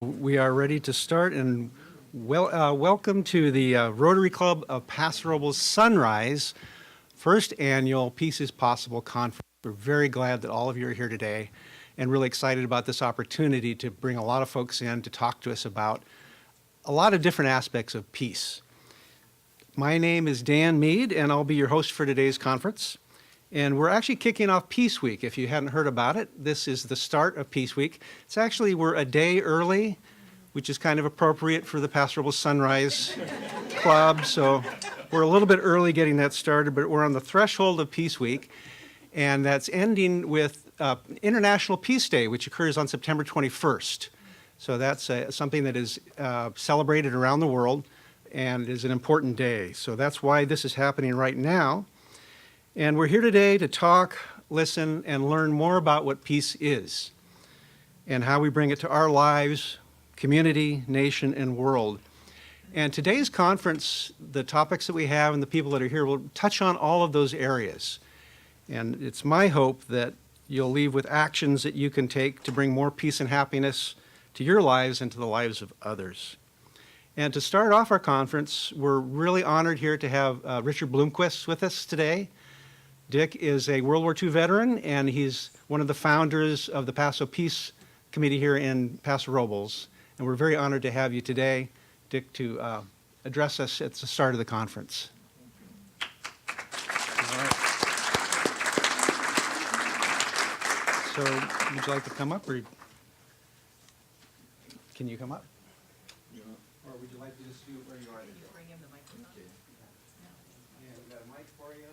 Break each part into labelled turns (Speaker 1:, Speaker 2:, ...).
Speaker 1: We are ready to start, and welcome to the Rotary Club of Paso Robles Sunrise first annual Peace is Possible conference. We're very glad that all of you are here today and really excited about this opportunity to bring a lot of folks in to talk to us about a lot of different aspects of peace. My name is Dan Mead, and I'll be your host for today's conference. And we're actually kicking off Peace Week. If you hadn't heard about it, this is the start of Peace Week. We're a day early, which is kind of appropriate for the Paso Robles Sunrise Club. So we're a little bit early getting that started, but we're on the threshold of Peace Week. And that's ending with International Peace Day, which occurs on September 21st. So that's something that is celebrated around the world and is an important day. So that's why this is happening right now. And we're here today to talk, listen, and learn more about what peace is and how we bring it to our lives, community, nation, and world. And today's conference, the topics that we have and the people that are here will touch on all of those areas. And it's my hope that you'll leave with actions that you can take to bring more peace and happiness to your lives and to the lives of others. And to start off our conference, we're really honored here to have Richard Bloomquist with us today. Dick is a World War II veteran, and he's one of the founders of the Paso Peace Committee here in Paso Robles. And we're very honored to have you today, Dick, to address us at the start of the conference. All right. So would you like to come up, or can you come up? Or would you like to just do it where you are? Bring him the microphone. Okay. Yeah, we got a mic for you.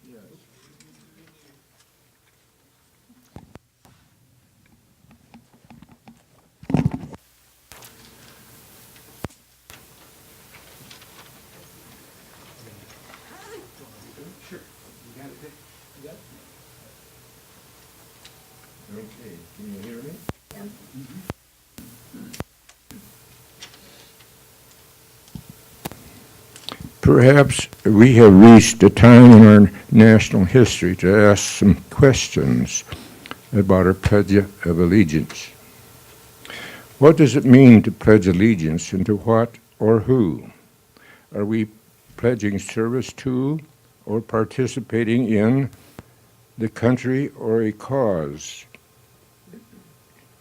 Speaker 2: Yes.
Speaker 1: Sure. You got it, Dick?
Speaker 2: Yep. Okay, can you hear me? Perhaps we have reached a time in our national history to ask some questions about our Pledge of Allegiance. What does it mean to pledge allegiance, and to what or who? Are we pledging service to or participating in the country or a cause?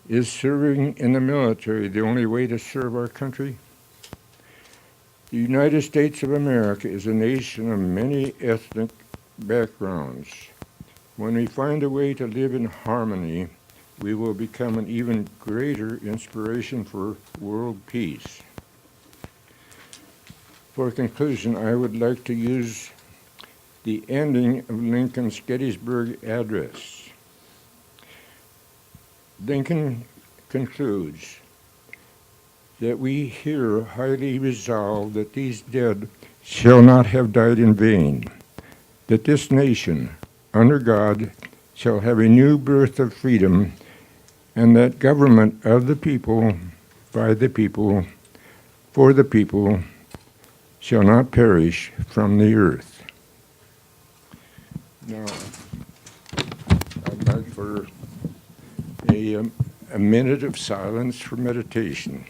Speaker 2: Is serving in the military the only way to serve our country? The United States of America is a nation of many ethnic backgrounds. When we find a way to live in harmony, we will become an even greater inspiration for world peace. For conclusion, I would like to use the ending of Lincoln's Gettysburg Address. Lincoln concludes that we here highly resolve that these dead shall not have died in vain, that this nation, under God, shall have a new birth of freedom, and that government of the people, by the people, for the people, shall not perish from the earth. Now, I'd like for a minute of silence for meditation.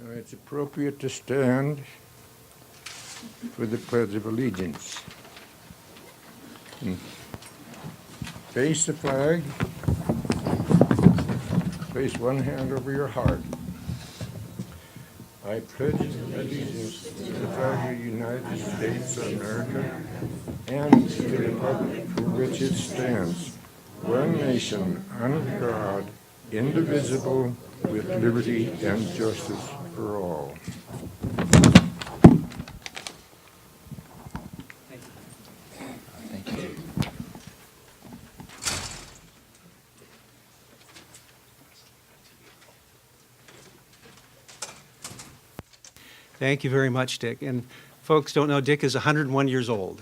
Speaker 2: Now, it's appropriate to stand for the Pledge of Allegiance. And face the flag, place one hand over your heart. I pledge allegiance to the flag of the United States of America and to the republic for which it stands, one nation, under God, indivisible, with liberty and justice for all.
Speaker 1: Thank you very much, Dick. And folks don't know, Dick is 101 years old.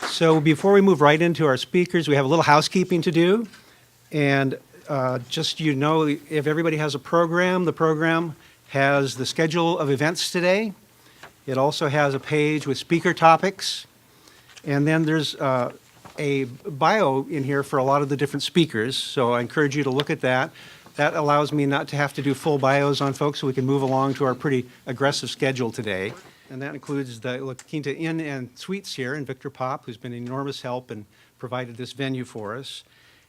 Speaker 1: So before we move right into our speakers, we have a little housekeeping to do. And just so you know, if everybody has a program, the program has the schedule of events today. It also has a page with speaker topics. And then there's a bio in here for a lot of the different speakers, so I encourage you to look at that. That allows me not to have to do full bios on folks, so we can move along to our pretty aggressive schedule today. And that includes the La Quinta Inn and Suites here, and Victor Pop, who's been an enormous help and provided this venue for us.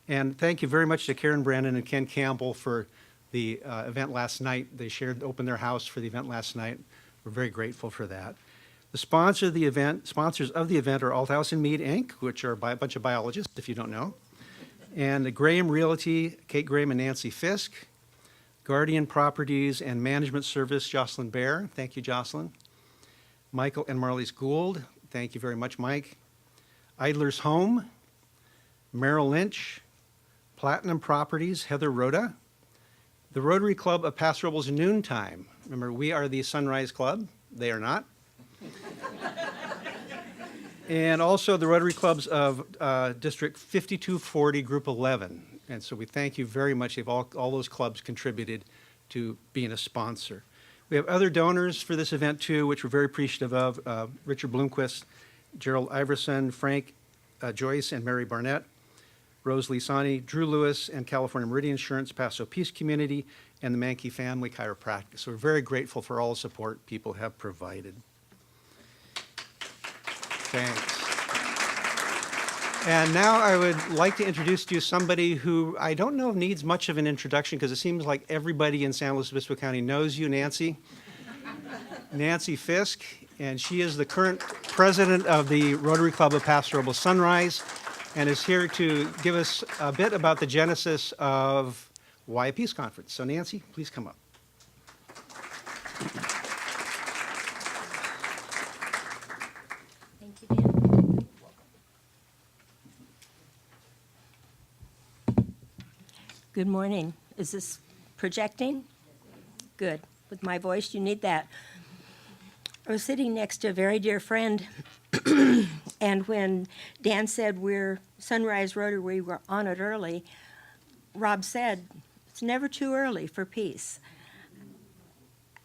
Speaker 1: And thank you very much to Karen Brandon and Ken Campbell for the event last night. They opened their house for the event last night. We're very grateful for that. The sponsors of the event are Althouse and Mead, Inc., which are a bunch of biologists, if you don't know, and the Graham Realty, Kate Graham and Nancy Fisk, Guardian Properties and Management Service, Jocelyn Bear. Thank you, Jocelyn. Michael and Marlies Gould. Thank you very much, Mike. Idler's Home, Merrill Lynch, Platinum Properties, Heather Rhoda, the Rotary Club of Paso Robles Noontime. Remember, we are the Sunrise Club. They are not. And also the Rotary Clubs of District 5240, Group 11. And so we thank you very much. All those clubs contributed to being a sponsor. We have other donors for this event too, which we're very appreciative of. Richard Bloomquist, Gerald Iverson, Frank Joyce and Mary Barnett, Rose Lisani, Drew Lewis, and California Meridian Insurance, Paso Peace Community, and the Mankey Family Chiropractic. So we're very grateful for all the support people have provided. Thanks. And now I would like to introduce to you somebody who I don't know if needs much of an introduction because it seems like everybody in San Luis Obispo County knows you, Nancy. Nancy Fisk, and she is the current president of the Rotary Club of Paso Robles Sunrise and is here to give us a bit about the genesis of Why a Peace Conference. So Nancy, please come up.
Speaker 3: Thank you, Dan. Good morning. Is this projecting? Good. With my voice, you need that. I was sitting next to a very dear friend, and when Dan said we're Sunrise Rotary, we were on it early, Rob said, it's never too early for peace.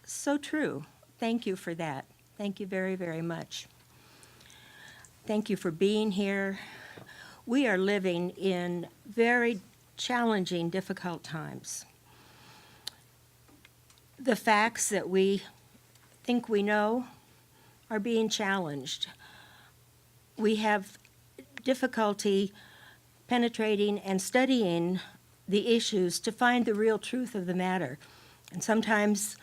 Speaker 3: So true. Thank you for that. Thank you very, very much. Thank you for being here. We are living in very challenging, difficult times. The facts that we think we know are being challenged. We have difficulty penetrating and studying the issues to find the real truth of the matter. And sometimes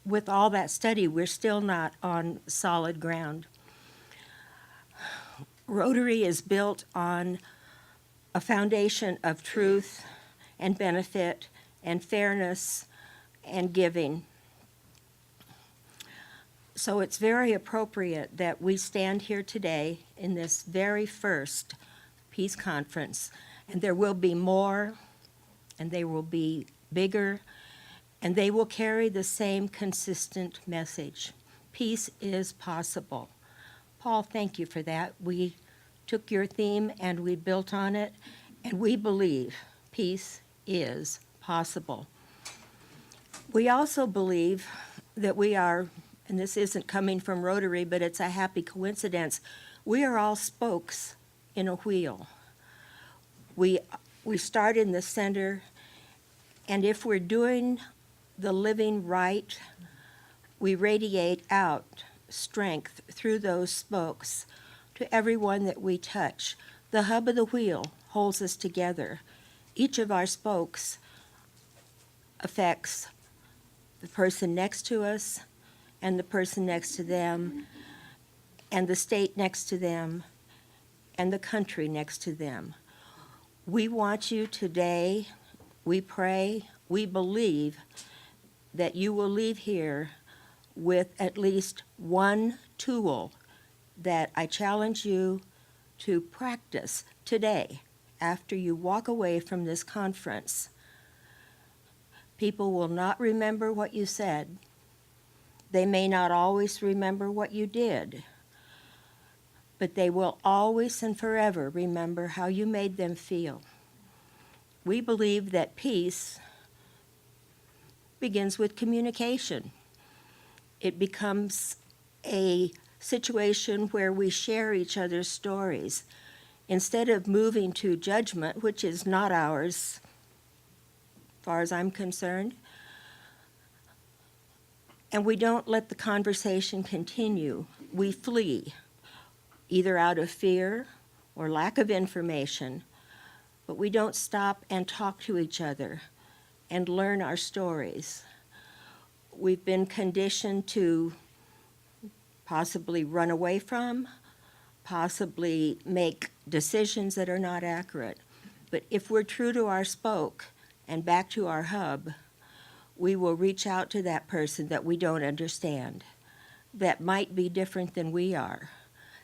Speaker 3: with all that study, we're still not on solid ground. Rotary is built on a foundation of truth and benefit and fairness and giving. So it's very appropriate that we stand here today in this very first peace conference, and there will be more, and they will be bigger, and they will carry the same consistent message. Peace is possible. Paul, thank you for that. We took your theme and we built on it, and we believe peace is possible. We also believe that we are, and this isn't coming from Rotary, but it's a happy coincidence, we are all spokes in a wheel. We start in the center, and if we're doing the living right, we radiate out strength through those spokes to everyone that we touch. The hub of the wheel holds us together, each of our spokes affects the person next to us and the person next to them and the state next to them and the country next to them. We want you today, we pray, we believe that you will leave here with at least one tool that I challenge you to practice today after you walk away from this conference. People will not remember what you said. They may not always remember what you did, but they will always and forever remember how you made them feel. We believe that peace begins with communication. It becomes a situation where we share each other's stories. Instead of moving to judgment, which is not ours, as far as I'm concerned, and we don't let the conversation continue, we flee, either out of fear or lack of information, but we don't stop and talk to each other and learn our stories. We've been conditioned to possibly run away from, possibly make decisions that are not accurate. But if we're true to our spoke and back to our hub, we will reach out to that person that we don't understand, that might be different than we are,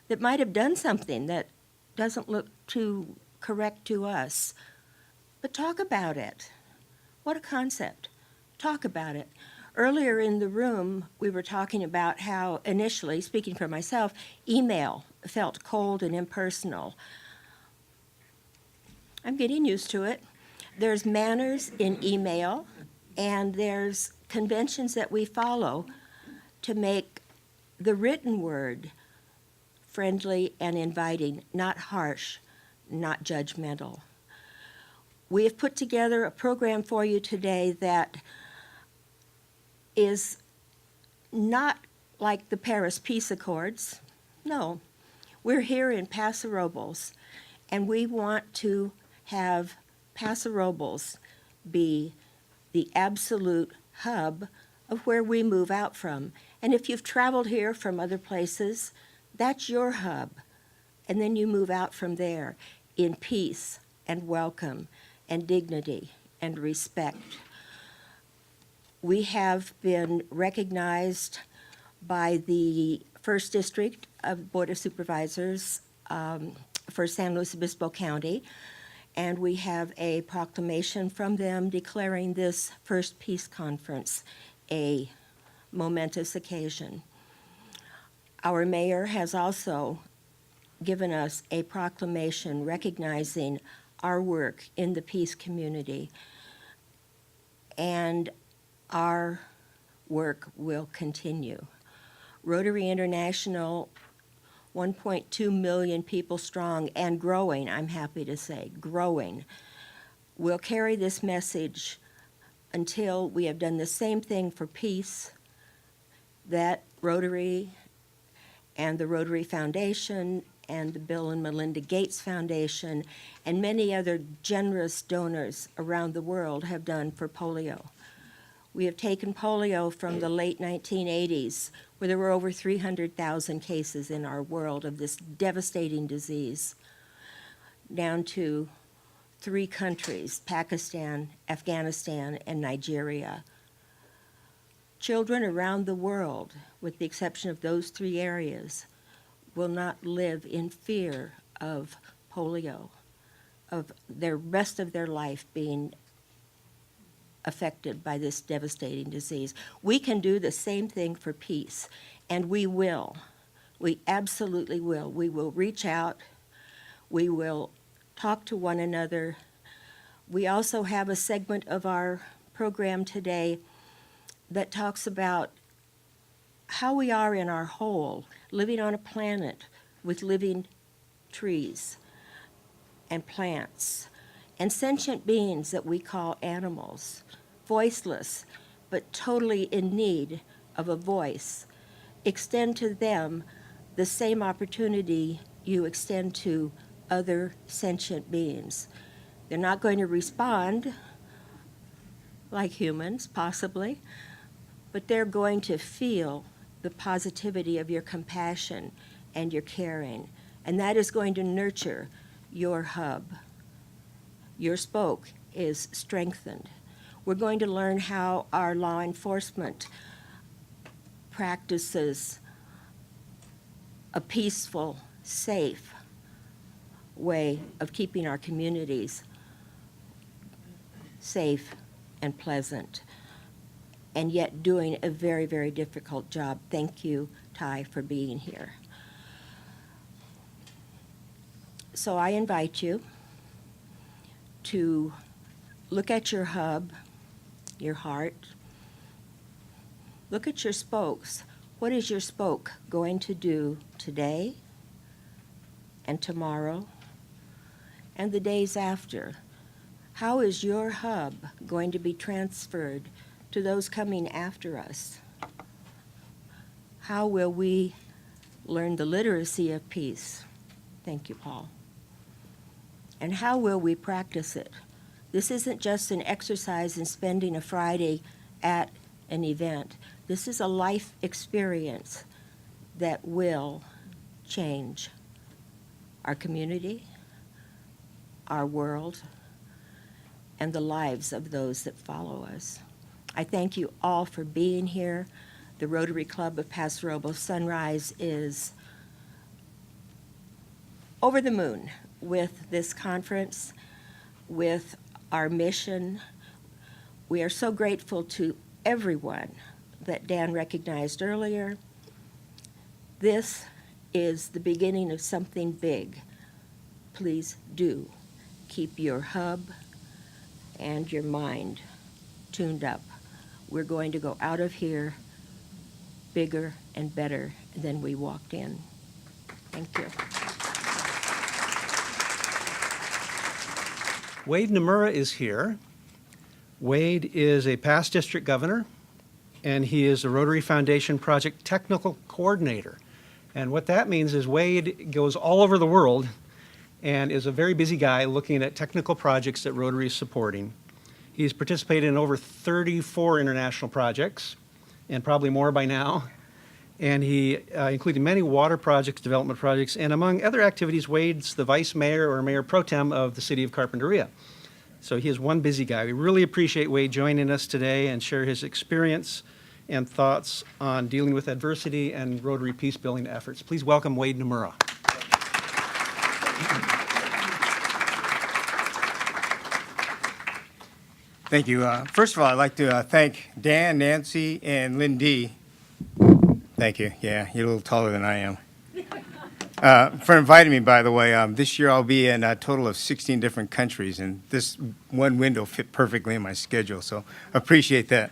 Speaker 3: that might have done something that doesn't look too correct to us. But talk about it. What a concept. Talk about it. Earlier in the room, we were talking about how initially, speaking for myself, email felt cold and impersonal. I'm getting used to it. There's manners in email, and there's conventions that we follow to make the written word friendly and inviting, not harsh, not judgmental. We have put together a program for you today that is not like the Paris Peace Accords. No, we're here in Paso Robles, and we want to have Paso Robles be the absolute hub of where we move out from. And if you've traveled here from other places, that's your hub. And then you move out from there in peace and welcome and dignity and respect. We have been recognized by the First District of Board of Supervisors for San Luis Obispo County, and we have a proclamation from them declaring this first peace conference a momentous occasion. Our mayor has also given us a proclamation recognizing our work in the peace community, and our work will continue. Rotary International, 1.2 million people strong and growing, I'm happy to say, growing, will carry this message until we have done the same thing for peace that Rotary and the Rotary Foundation and the Bill and Melinda Gates Foundation and many other generous donors around the world have done for polio. We have taken polio from the late 1980s, where there were over 300,000 cases in our world of this devastating disease, down to 3 countries, Pakistan, Afghanistan, and Nigeria. Children around the world, with the exception of those 3 areas, will not live in fear of polio, of the rest of their life being affected by this devastating disease. We can do the same thing for peace, and we will. We absolutely will. We will reach out. We will talk to one another. We also have a segment of our program today that talks about how we are in our whole, living on a planet with living trees and plants and sentient beings that we call animals, voiceless, but totally in need of a voice. Extend to them the same opportunity you extend to other sentient beings. They're not going to respond like humans, possibly, but they're going to feel the positivity of your compassion and your caring, and that is going to nurture your hub. Your spoke is strengthened. We're going to learn how our law enforcement practices a peaceful, safe way of keeping our communities safe and pleasant, and yet doing a very, very difficult job. Thank you, Ty, for being here. So I invite you to look at your hub, your heart. Look at your spokes. What is your spoke going to do today and tomorrow and the days after? How is your hub going to be transferred to those coming after us? How will we learn the literacy of peace? Thank you, Paul. And how will we practice it? This isn't just an exercise in spending a Friday at an event. This is a life experience that will change our community, our world, and the lives of those that follow us. I thank you all for being here. The Rotary Club of Paso Robles Sunrise is over the moon with this conference, with our mission. We are so grateful to everyone that Dan recognized earlier. This is the beginning of something big. Please do keep your hub and your mind tuned up. We're going to go out of here bigger and better than we walked in. Thank you.
Speaker 1: Wade Nomura is here. Wade is a past district governor, and he is the Rotary Foundation Project Technical Coordinator. And what that means is Wade goes all over the world and is a very busy guy looking at technical projects that Rotary is supporting. He's participated in over 34 international projects, and probably more by now. And he included many water projects, development projects, and among other activities, Wade's the vice mayor or mayor pro tem of the city of Carpinteria. So he is one busy guy. We really appreciate Wade joining us today and share his experience and thoughts on dealing with adversity and Rotary peace-building efforts. Please welcome Wade Nomura.
Speaker 4: Thank you. First of all, I'd like to thank Dan, Nancy, and Lindy. Thank you. Yeah, you're a little taller than I am. For inviting me, by the way. This year I'll be in a total of 16 different countries, and this one window fit perfectly in my schedule, so appreciate that.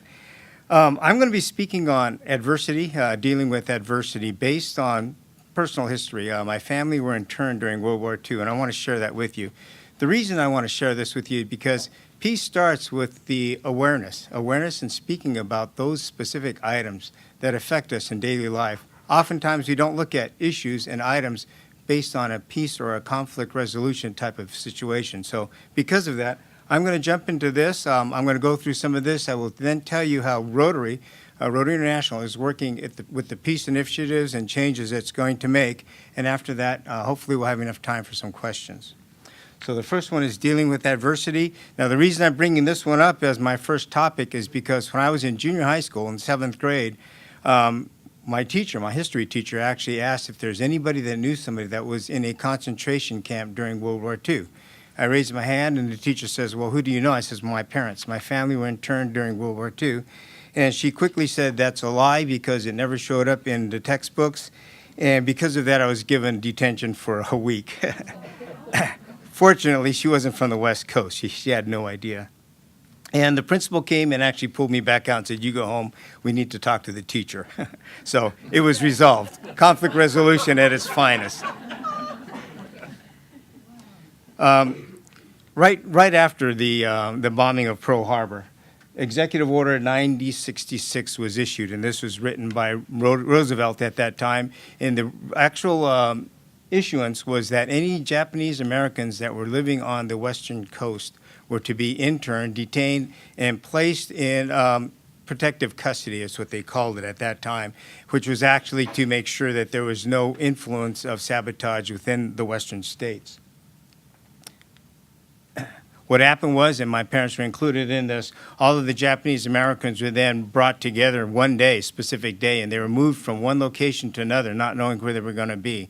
Speaker 4: I'm going to be speaking on adversity, dealing with adversity based on personal history. My family were interned during World War II, and I want to share that with you. The reason I want to share this with you is because peace starts with the awareness and speaking about those specific items that affect us in daily life. Oftentimes we don't look at issues and items based on a peace or a conflict resolution type of situation. So because of that, I'm going to jump into this. I'm going to go through some of this. I will then tell you how Rotary International is working with the peace initiatives and changes it's going to make. And after that, hopefully we'll have enough time for some questions. So the first one is dealing with adversity. Now, the reason I'm bringing this one up as my first topic is because when I was in junior high school in 7th grade, my teacher, my history teacher, actually asked if there's anybody that knew somebody that was in a concentration camp during World War II. I raised my hand, and the teacher says, well, who do you know? I says, well, my parents. My family were interned during World War II. And she quickly said, that's a lie because it never showed up in the textbooks. And because of that, I was given detention for a week. Fortunately, she wasn't from the West Coast. She had no idea. And the principal came and actually pulled me back out and said, you go home. We need to talk to the teacher. So it was resolved. Conflict resolution at its finest. Right after the bombing of Pearl Harbor, Executive Order 9066 was issued, and this was written by Roosevelt at that time. And the actual issuance was that any Japanese Americans that were living on the western coast were to be interned, detained, and placed in protective custody, is what they called it at that time, which was actually to make sure that there was no influence of sabotage within the western states. What happened was, and my parents were included in this, all of the Japanese Americans were then brought together one day, specific day, and they were moved from one location to another, not knowing where they were going to be.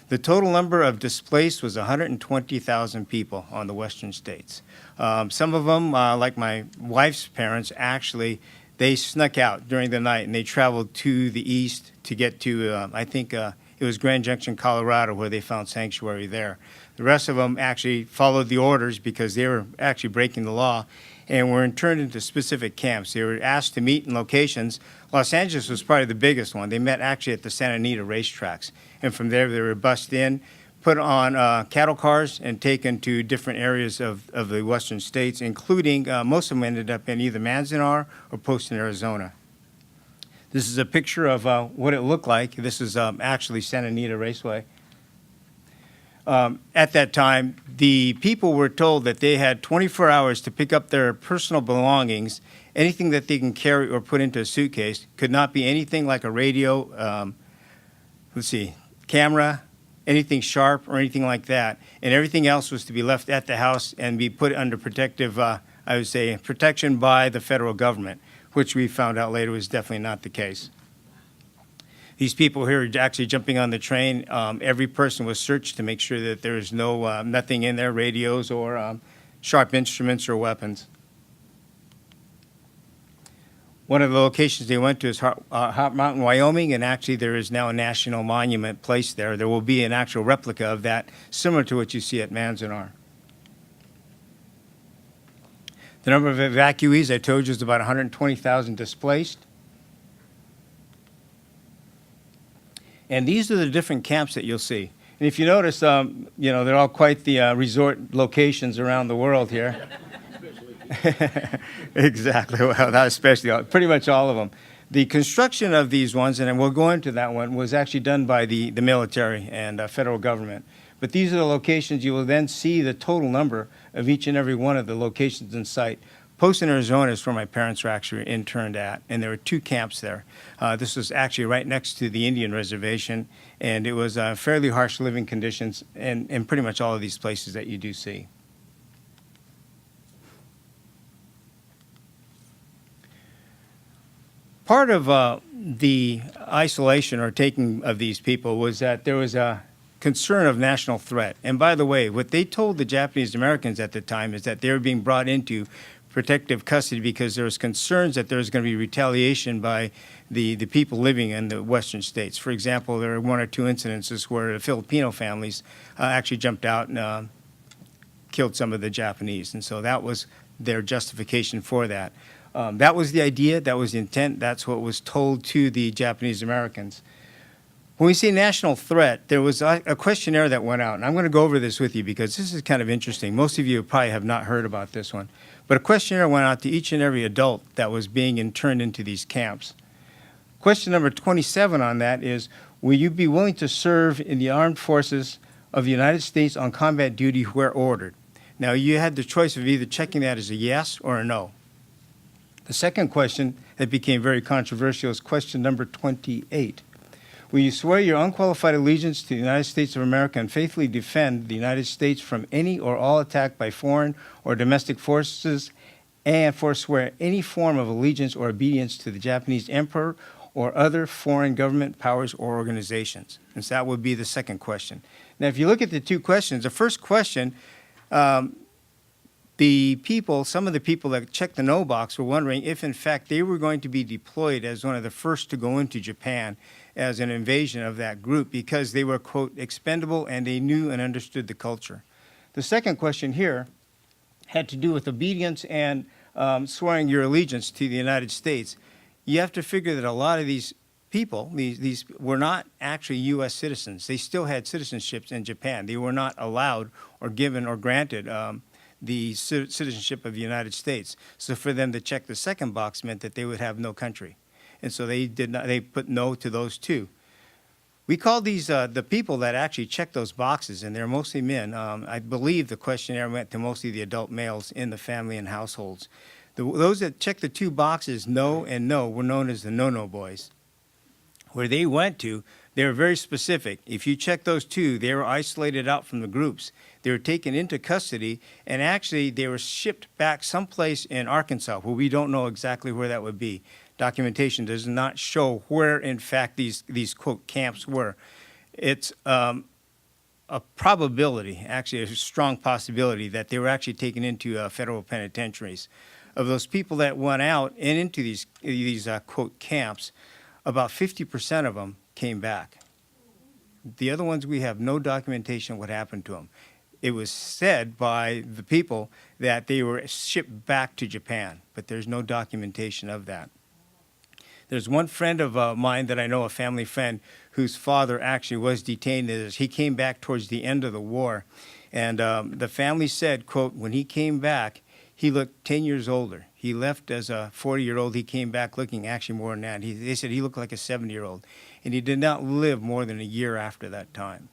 Speaker 4: The total number of displaced was 120,000 people on the western states. Some of them, like my wife's parents, actually, they snuck out during the night and they traveled to the east to get to, I think it was Grand Junction, Colorado, where they found sanctuary there. The rest of them actually followed the orders because they were actually breaking the law and were interned into specific camps. They were asked to meet in locations. Los Angeles was probably the biggest one. They met actually at the Santa Anita racetracks. And from there, they were bussed in, put on cattle cars, and taken to different areas of the western states, including most of them ended up in either Manzanar or Poston, Arizona. This is a picture of what it looked like. This is actually Santa Anita Raceway. At that time, the people were told that they had 24 hours to pick up their personal belongings. Anything that they can carry or put into a suitcase could not be anything like a radio, camera, anything sharp or anything like that. And everything else was to be left at the house and be put under protective, protection by the federal government, which we found out later was definitely not the case. These people here are actually jumping on the train. Every person was searched to make sure that there was nothing in there, radios or sharp instruments or weapons. One of the locations they went to is Hot Mountain, Wyoming, and actually there is now a national monument placed there. There will be an actual replica of that, similar to what you see at Manzanar. The number of evacuees, I told you, is about 120,000 displaced. And these are the different camps that you'll see. And if you notice, they're all quite the resort locations around the world here. Exactly. Well, not especially, pretty much all of them. The construction of these ones, and we'll go into that one, was actually done by the military and federal government. But these are the locations. You will then see the total number of each and every one of the locations in sight. Poston, Arizona is where my parents were actually interned at, and there were 2 camps there. This was actually right next to the Indian reservation, and it was fairly harsh living conditions in pretty much all of these places that you do see. Part of the isolation or taking of these people was that there was a concern of national threat. And by the way, what they told the Japanese Americans at the time is that they were being brought into protective custody because there was concerns that there was going to be retaliation by the people living in the western states. For example, there were 1 or 2 incidences where the Filipino families actually jumped out and killed some of the Japanese. And so that was their justification for that. That was the idea, that was the intent, that's what was told to the Japanese Americans. When we say national threat, there was a questionnaire that went out, and I'm going to go over this with you because this is kind of interesting. Most of you probably have not heard about this one. But a questionnaire went out to each and every adult that was being interned into these camps. Question number 27 on that is, will you be willing to serve in the armed forces of the United States on combat duty where ordered? Now, you had the choice of either checking that as a yes or a no. The second question that became very controversial is question number 28. Will you swear your unqualified allegiance to the United States of America and faithfully defend the United States from any or all attack by foreign or domestic forces and forswear any form of allegiance or obedience to the Japanese emperor or other foreign government powers or organizations? And so that would be the second question. Now, if you look at the 2 questions, the first question, some of the people that checked the no box were wondering if, in fact, they were going to be deployed as one of the first to go into Japan as an invasion of that group because they were, quote, expendable and they knew and understood the culture. The second question here had to do with obedience and swearing your allegiance to the United States. You have to figure that a lot of these people, these were not actually U.S. citizens. They still had citizenships in Japan. They were not allowed or given or granted the citizenship of the United States. So for them to check the second box meant that they would have no country. And so they put no to those 2. We called these the people that actually checked those boxes, and they're mostly men. I believe the questionnaire went to mostly the adult males in the family and households. Those that checked the two boxes, no and no, were known as the no-no boys. Where they went to, they were very specific. If you check those two, they were isolated out from the groups. They were taken into custody, and actually they were shipped back someplace in Arkansas, where we don't know exactly where that would be. Documentation does not show where, in fact, these quote camps were. It's a probability, actually a strong possibility, that they were actually taken into federal penitentiaries. Of those people that went out and into these quote camps, about 50% of them came back. The other ones, we have no documentation of what happened to them. It was said by the people that they were shipped back to Japan, but there's no documentation of that. There's one friend of mine that I know, a family friend, whose father actually was detained. He came back towards the end of the war, and the family said, quote, when he came back, he looked 10 years older. He left as a 40-year-old. He came back looking actually more than that. They said he looked like a 70-year-old, and he did not live more than a year after that time.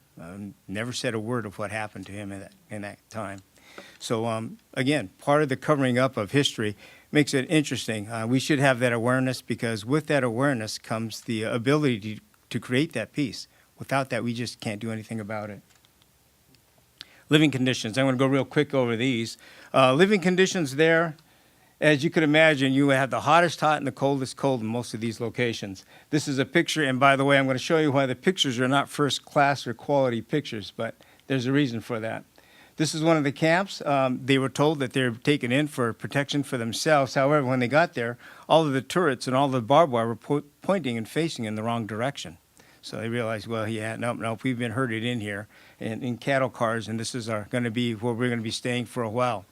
Speaker 4: Never said a word of what happened to him in that time. So again, part of the covering up of history makes it interesting. We should have that awareness, because with that awareness comes the ability to create that peace. Without that, we just can't do anything about it. Living conditions. I'm going to go real quick over these. Living conditions there, as you could imagine, you have the hottest hot and the coldest cold in most of these locations. This is a picture, and by the way, I'm going to show you why the pictures are not first class or quality pictures, but there's a reason for that. This is one of the camps. They were told that they're taken in for protection for themselves. However, when they got there, all of the turrets and all the barbed wire were pointing and facing in the wrong direction. So they realized, well, yeah, nope, we've been herded in here in cattle cars, and this is going to be where we're going to be staying for a while.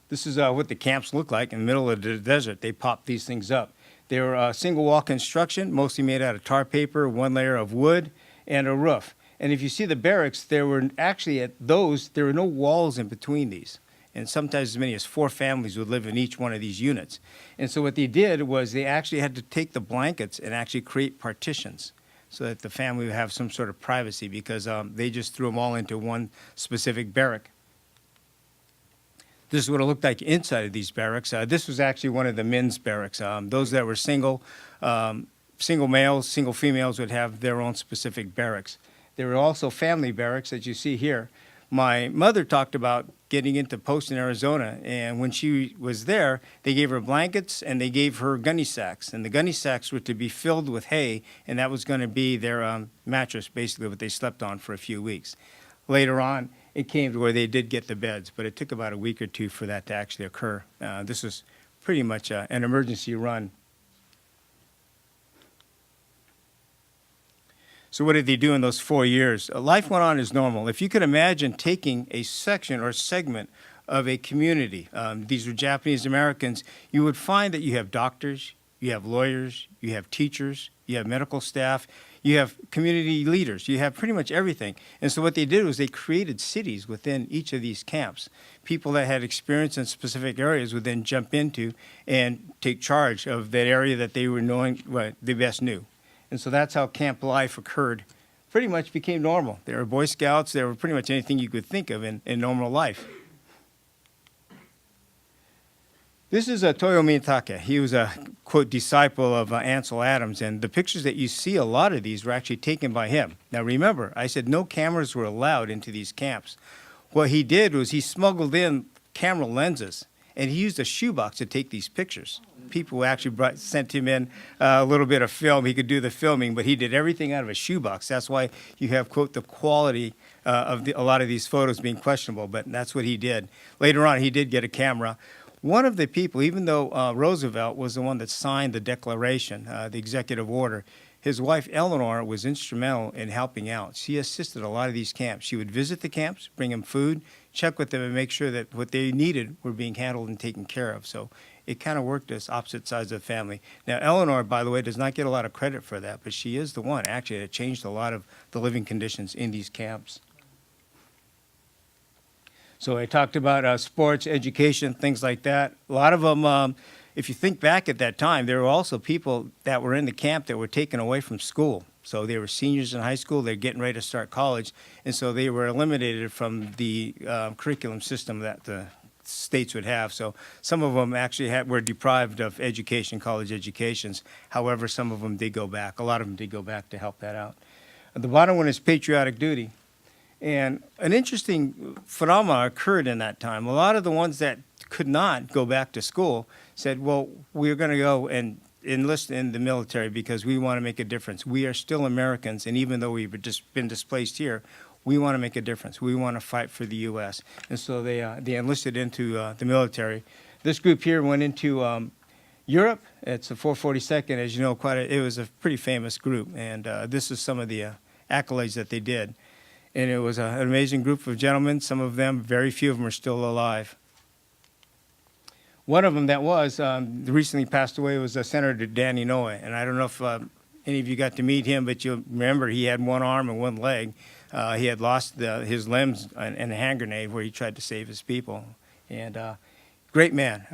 Speaker 4: This is what the camps look like in the middle of the desert. They popped these things up. They were single wall construction, mostly made out of tar paper, one layer of wood, and a roof. And if you see the barracks, there were actually there were no walls in between these. And sometimes as many as 4 families would live in each one of these units. And so what they did was they actually had to take the blankets and actually create partitions so that the family would have some sort of privacy, because they just threw them all into one specific barrack. This is what it looked like inside of these barracks. This was actually one of the men's barracks. Those that were single males, single females would have their own specific barracks. There were also family barracks, as you see here. My mother talked about getting into post in Arizona, and when she was there, they gave her blankets and they gave her gunny sacks. And the gunny sacks were to be filled with hay, and that was going to be their mattress, basically what they slept on for a few weeks. Later on, it came to where they did get the beds, but it took about a week or two for that to actually occur. This was pretty much an emergency run. So what did they do in those 4 years? Life went on as normal. If you could imagine taking a section or segment of a community, these were Japanese Americans, you would find that you have doctors, you have lawyers, you have teachers, you have medical staff, you have community leaders, you have pretty much everything. And so what they did was they created cities within each of these camps. People that had experience in specific areas would then jump into and take charge of that area that they were knowing, well, they best knew. And so that's how camp life occurred. Pretty much became normal. There were Boy Scouts, there were pretty much anything you could think of in normal life. This is Toyo Miyatake. He was a, quote, disciple of Ansel Adams, and the pictures that you see, a lot of these were actually taken by him. Now remember, I said no cameras were allowed into these camps. What he did was he smuggled in camera lenses, and he used a shoebox to take these pictures. People actually sent him in a little bit of film. He could do the filming, but he did everything out of a shoebox. That's why you have, quote, the quality of a lot of these photos being questionable, but that's what he did. Later on, he did get a camera. One of the people, even though Roosevelt was the one that signed the Declaration, the executive order, his wife Eleanor was instrumental in helping out. She assisted a lot of these camps. She would visit the camps, bring them food, check with them, and make sure that what they needed were being handled and taken care of. So it kind of worked as opposite sides of the family. Now, Eleanor, by the way, does not get a lot of credit for that, but she is the one, actually, that changed a lot of the living conditions in these camps. So I talked about sports, education, things like that. A lot of them if you think back at that time, there were also people that were in the camp that were taken away from school. So they were seniors in high school, they're getting ready to start college, and so they were eliminated from the curriculum system that the states would have. So some of them actually were deprived of education, college educations. However, some of them did go back. A lot of them did go back to help that out. The bottom one is patriotic duty. And an interesting phenomenon occurred in that time. A lot of the ones that could not go back to school said, well, we're going to go and enlist in the military because we want to make a difference. We are still Americans, and even though we've just been displaced here, we want to make a difference. We want to fight for the U.S. And so they enlisted into the military. This group here went into Europe. It's the 442nd, as you know, it was a pretty famous group, and this is some of the accolades that they did. And it was an amazing group of gentlemen. Some of them, very few of them are still alive. One of them that was recently passed away was Senator Danny Noe. And I don't know if any of you got to meet him, but you'll remember he had one arm and one leg. He had lost his limbs in a hand grenade where he tried to save his people. And great man,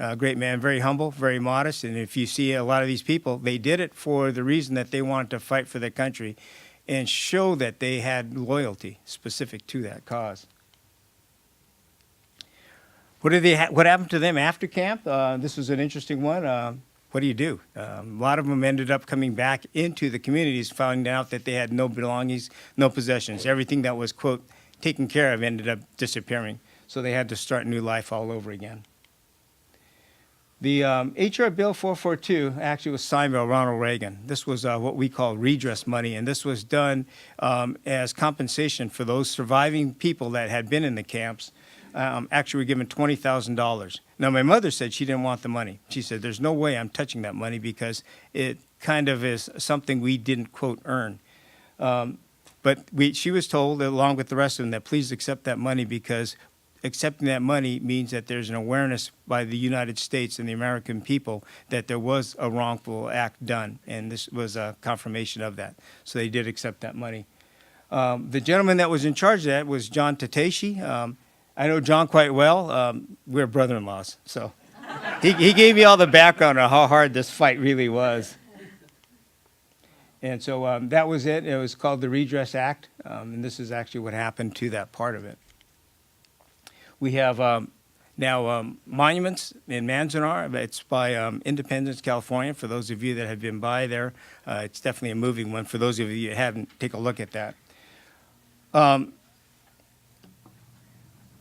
Speaker 4: very humble, very modest. And if you see a lot of these people, they did it for the reason that they wanted to fight for their country and show that they had loyalty specific to that cause. What happened to them after camp? This was an interesting one. What do you do? A lot of them ended up coming back into the communities, finding out that they had no belongings, no possessions. Everything that was, quote, taken care of ended up disappearing. So they had to start a new life all over again. The H.R. Bill 442 actually was signed by Ronald Reagan. This was what we call redress money, and this was done as compensation for those surviving people that had been in the camps. Actually were given $20,000. Now, my mother said she didn't want the money. She said, there's no way I'm touching that money because it kind of is something we didn't, quote, earn. But she was told, along with the rest of them, that please accept that money because accepting that money means that there's an awareness by the United States and the American people that there was a wrongful act done, and this was a confirmation of that. So they did accept that money. The gentleman that was in charge of that was John Tateshi. I know John quite well. We're brother-in-laws, so he gave me all the background on how hard this fight really was. And so that was it. It was called the Redress Act, and this is actually what happened to that part of it. We have now monuments in Manzanar. It's by Independence, California. For those of you that have been by there, it's definitely a moving one. For those of you that haven't, take a look at that.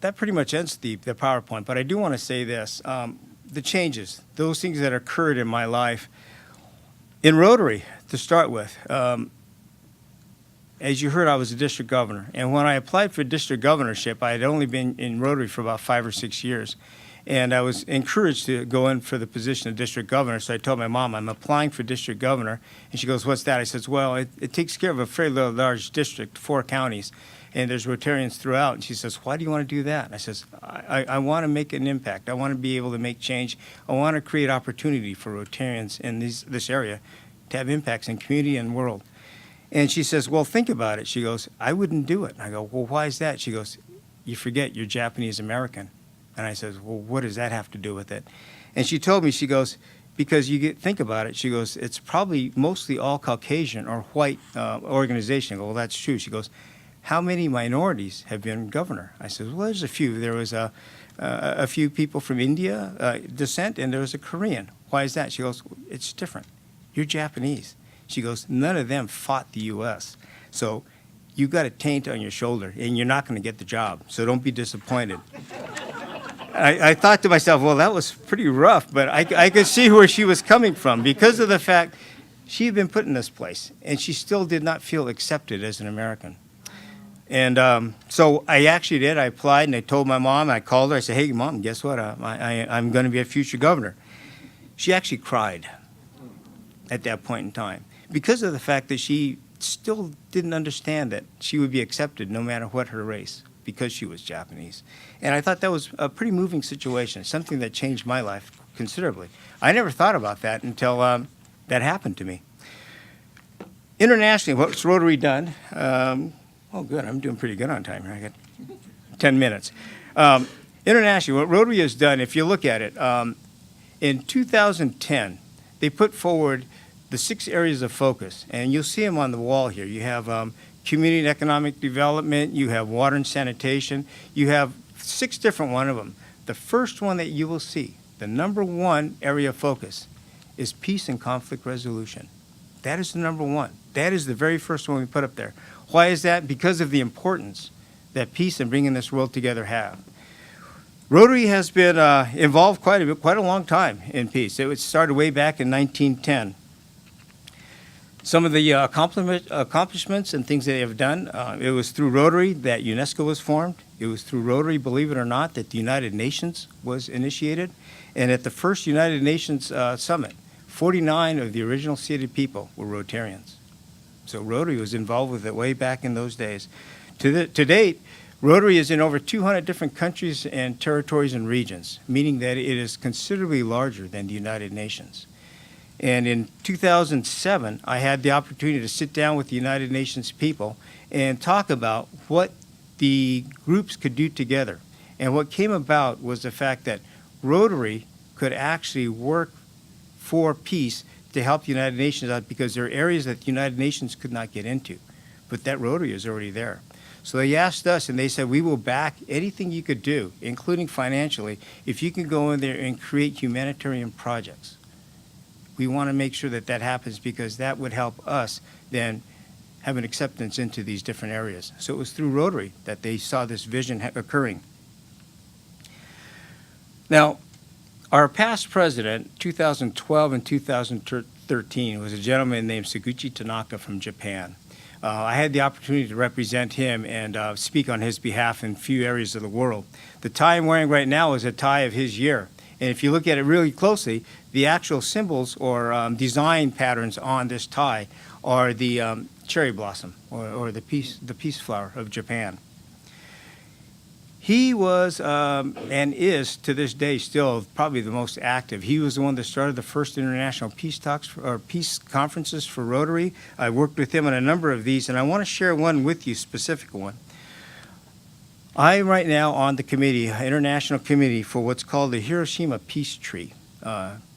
Speaker 4: That pretty much ends the PowerPoint, but I do want to say this. The changes, those things that occurred in my life. In Rotary, to start with, as you heard, I was a district governor. And when I applied for district governorship, I had only been in Rotary for about 5 or 6 years. And I was encouraged to go in for the position of district governor. So I told my mom, I'm applying for district governor. And she goes, what's that? I says, well, it takes care of a fairly large district, 4 counties. And there's Rotarians throughout. And she says, why do you want to do that? And I says, I want to make an impact. I want to be able to make change. I want to create opportunity for Rotarians in this area to have impacts in community and world. And she says, well, think about it. She goes, I wouldn't do it. And I go, well, why is that? She goes, you forget you're Japanese American. And I says, well, what does that have to do with it? And she told me, she goes, because think about it. She goes, it's probably mostly all Caucasian or white organization. I go, well, that's true. She goes, how many minorities have been governor? I said, well, there's a few. There was a few people from India descent, and there was a Korean. Why is that? She goes, it's different. You're Japanese. She goes, none of them fought the U.S. So you've got a taint on your shoulder, and you're not going to get the job. So don't be disappointed. I thought to myself, well, that was pretty rough, but I could see where she was coming from because of the fact she had been put in this place, and she still did not feel accepted as an American. And so I actually did. I applied, and I told my mom. I called her. I said, hey, Mom, guess what? I'm going to be a future governor. She actually cried at that point in time because of the fact that she still didn't understand that she would be accepted no matter what her race because she was Japanese. And I thought that was a pretty moving situation, something that changed my life considerably. I never thought about that until that happened to me. Internationally, what's Rotary done? Oh, good. I'm doing pretty good on time here. I got 10 minutes. Internationally, what Rotary has done, if you look at it, In 2010, they put forward the 6 areas of focus, and you'll see them on the wall here. You have community and economic development, you have water and sanitation, you have 6 different one of them. The first one that you will see, the number 1 area of focus, is peace and conflict resolution. That is the number 1. That is the very first one we put up there. Why is that? Because of the importance that peace and bringing this world together have. Rotary has been involved quite a long time in peace. It started way back in 1910. Some of the accomplishments and things that they have done, it was through Rotary that UNESCO was formed. It was through Rotary, believe it or not, that the United Nations was initiated. And at the first United Nations summit, 49 of the original seated people were Rotarians. So Rotary was involved with it way back in those days. To date, Rotary is in over 200 different countries and territories and regions, meaning that it is considerably larger than the United Nations. And in 2007, I had the opportunity to sit down with the United Nations people and talk about what the groups could do together. And what came about was the fact that Rotary could actually work for peace to help the United Nations out, because there are areas that the United Nations could not get into. But that Rotary is already there. So they asked us, and they said, we will back anything you could do, including financially, if you can go in there and create humanitarian projects. We want to make sure that that happens, because that would help us then have an acceptance into these different areas. So it was through Rotary that they saw this vision occurring. Now, our past president, 2012 and 2013, was a gentleman named Suguchi Tanaka from Japan. I had the opportunity to represent him and speak on his behalf in a few areas of the world. The tie I'm wearing right now is a tie of his year. And if you look at it really closely, the actual symbols or design patterns on this tie are the cherry blossom or the peace flower of Japan. He was and is to this day still probably the most active. He was the one that started the first international peace talks or peace conferences for Rotary. I worked with him on a number of these, and I want to share one with you, specific one. I'm right now on the committee, international committee, for what's called the Hiroshima Peace Tree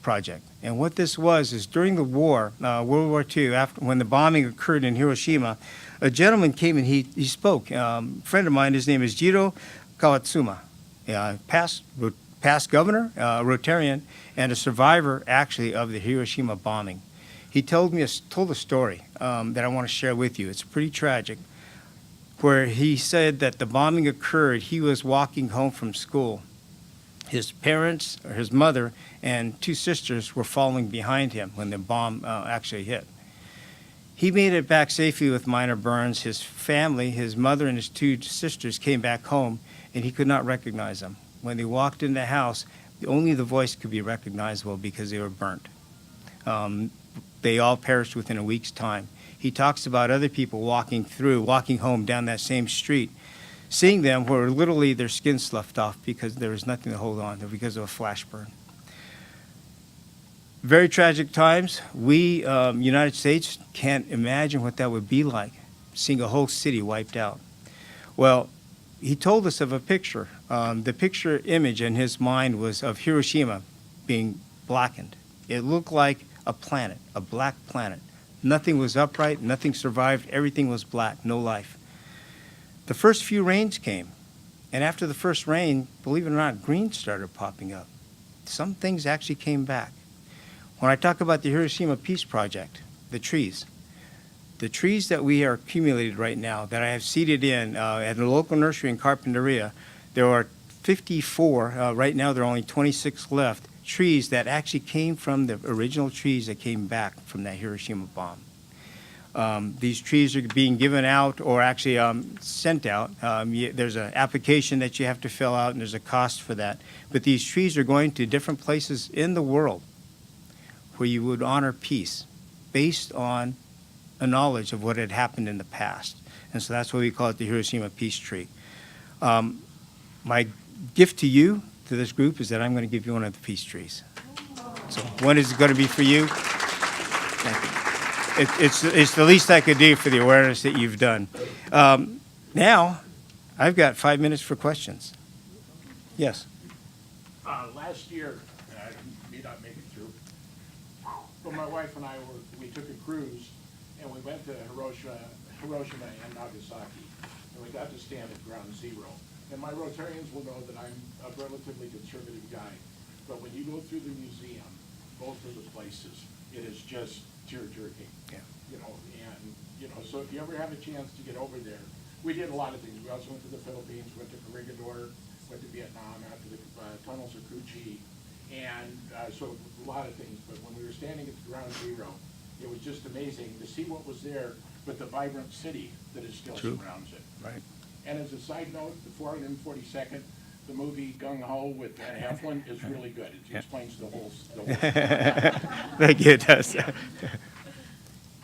Speaker 4: project. And what this was is during the war, World War II, after, when the bombing occurred in Hiroshima, a gentleman came and he spoke. A friend of mine, his name is Jiro Kawatsuma, past governor, Rotarian, and a survivor, actually, of the Hiroshima bombing. He told a story that I want to share with you. It's pretty tragic, where he said that the bombing occurred. He was walking home from school. His parents, or his mother, and 2 sisters were following behind him when the bomb actually hit. He made it back safely with minor burns. His family, his mother and his 2 sisters, came back home, and he could not recognize them. When they walked in the house, only the voice could be recognizable because they were burnt. They all perished within a week's time. He talks about other people walking home down that same street, seeing them where literally their skin sloughed off because there was nothing to hold on to because of a flash burn. Very tragic times. We, United States, can't imagine what that would be like, seeing a whole city wiped out. Well, he told us of a picture. The picture image in his mind was of Hiroshima being blackened. It looked like a planet, a black planet. Nothing was upright, nothing survived, everything was black, no life. The first few rains came, and after the first rain, believe it or not, green started popping up. Some things actually came back. When I talk about the Hiroshima Peace Project, the trees that we are accumulated right now, that I have seeded in at a local nursery in Carpinteria, there are 54, right now there are only 26 left, trees that actually came from the original trees that came back from that Hiroshima bomb. These trees are being given out or actually sent out. There's an application that you have to fill out, and there's a cost for that. But these trees are going to different places in the world where you would honor peace based on a knowledge of what had happened in the past. And so that's why we call it the Hiroshima Peace Tree. My gift to you, to this group, is that I'm going to give you one of the peace trees. So one is going to be for you. Thank you. It's the least I could do for the awareness that you've done. Now, I've got 5 minutes for questions. Yes.
Speaker 5: Last year, in may not make it through. But my wife and I we took a cruise, and we went to Hiroshima and Nagasaki, and we got to stand at ground zero. And my Rotarians will know that I'm a relatively conservative guy, but when you go through the museum, both of the places, it is just tear-jerking.
Speaker 4: Yeah.
Speaker 5: So if you ever have a chance to get over there, we did a lot of things. We also went to the Philippines, went to Corregidor, went to Vietnam, out to the tunnels of Cu Chi, and so a lot of things. But when we were standing at the ground zero, it was just amazing to see what was there, but the vibrant city that is still
Speaker 4: True.
Speaker 5: surrounds it.
Speaker 4: Right.
Speaker 5: And as a side note, the 442nd, the movie Gung Ho with Heflin is really good. It explains the whole.
Speaker 4: Thank you, it does.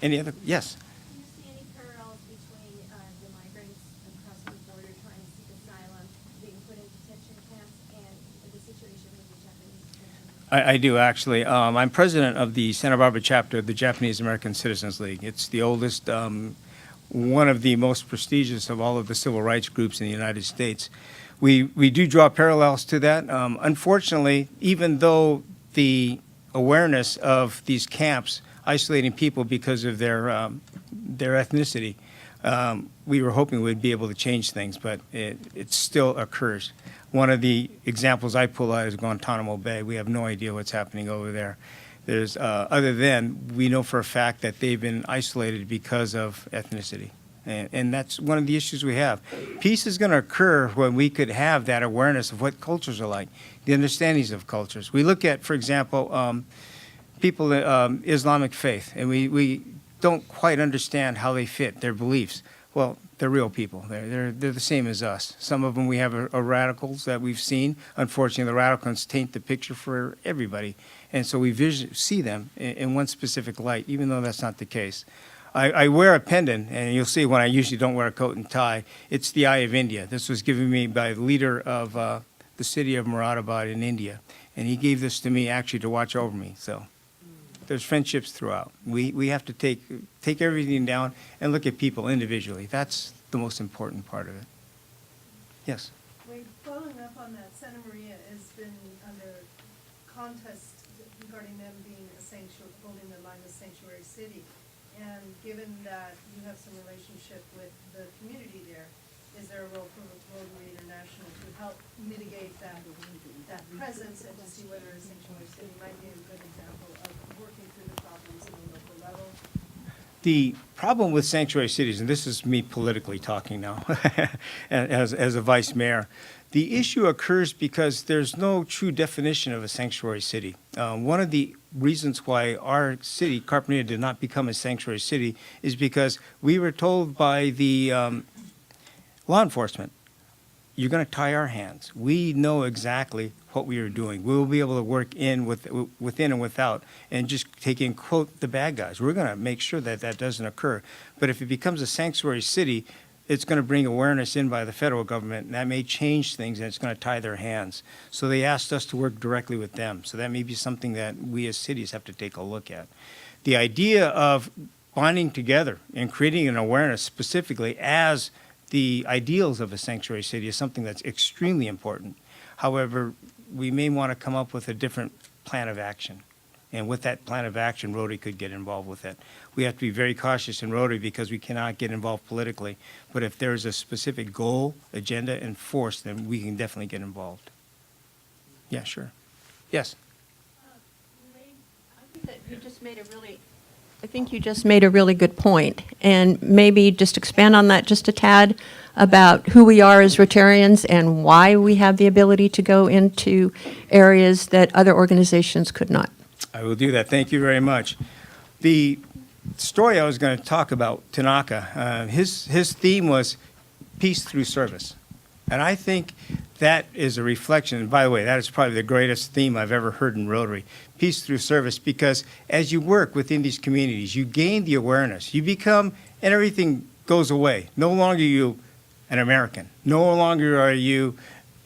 Speaker 4: Any other, yes?
Speaker 6: Do you see any parallels between the migrants crossing the border trying to seek asylum, being put in detention camps, and the situation with the Japanese detention?
Speaker 4: I do, actually. I'm president of the Santa Barbara chapter of the Japanese American Citizens League. It's the oldest, one of the most prestigious of all of the civil rights groups in the United States. We do draw parallels to that. Unfortunately, even though the awareness of these camps isolating people because of their ethnicity, we were hoping we'd be able to change things, but it still occurs. One of the examples I pull out is Guantanamo Bay. We have no idea what's happening over there. There's, other than we know for a fact that they've been isolated because of ethnicity. And that's one of the issues we have. Peace is going to occur when we could have that awareness of what cultures are like, the understandings of cultures. We look at, for example, people, Islamic faith, and we don't quite understand how they fit, their beliefs. Well, they're real people. They're the same as us. Some of them we have are radicals that we've seen. Unfortunately, the radicals taint the picture for everybody. And so we see them in one specific light, even though that's not the case. I wear a pendant, and you'll see when I usually don't wear a coat and tie. It's the Eye of India. This was given me by the leader of the city of Moradabad in India. And he gave this to me actually to watch over me. So there's friendships throughout. We have to take everything down and look at people individually. That's the most important part of it. Yes?
Speaker 7: Wait, following up on that, Santa Maria has been under contest regarding them being a sanctuary, holding the line of sanctuary city. And given that you have some relationship with the community there, is there a role for Rotary International to help mitigate that presence and to see whether a sanctuary city might be a good example of working through the problems at the local level?
Speaker 4: The problem with sanctuary cities, and this is me politically talking now, as a vice mayor, the issue occurs because there's no true definition of a sanctuary city. One of the reasons why our city, Carpinteria, did not become a sanctuary city is because we were told by the law enforcement, you're going to tie our hands. We know exactly what we are doing. We will be able to work within and without and just take in, quote, the bad guys. We're going to make sure that that doesn't occur. But if it becomes a sanctuary city, it's going to bring awareness in by the federal government, and that may change things, and it's going to tie their hands. So they asked us to work directly with them. So that may be something that we as cities have to take a look at. The idea of bonding together and creating an awareness specifically as the ideals of a sanctuary city is something that's extremely important. However, we may want to come up with a different plan of action. And with that plan of action, Rotary could get involved with it. We have to be very cautious in Rotary because we cannot get involved politically. But if there's a specific goal, agenda, and force, then we can definitely get involved. Yeah, sure. Yes?
Speaker 8: I think that you just made a really good point, and maybe just expand on that just a tad about who we are as Rotarians and why we have the ability to go into areas that other organizations could not.
Speaker 4: I will do that. Thank you very much. The story I was going to talk about, Tanaka, his theme was peace through service. And I think that is a reflection, and by the way, that is probably the greatest theme I've ever heard in Rotary, peace through service, because as you work within these communities, you gain the awareness, you become, and everything goes away. No longer are you an American. No longer are you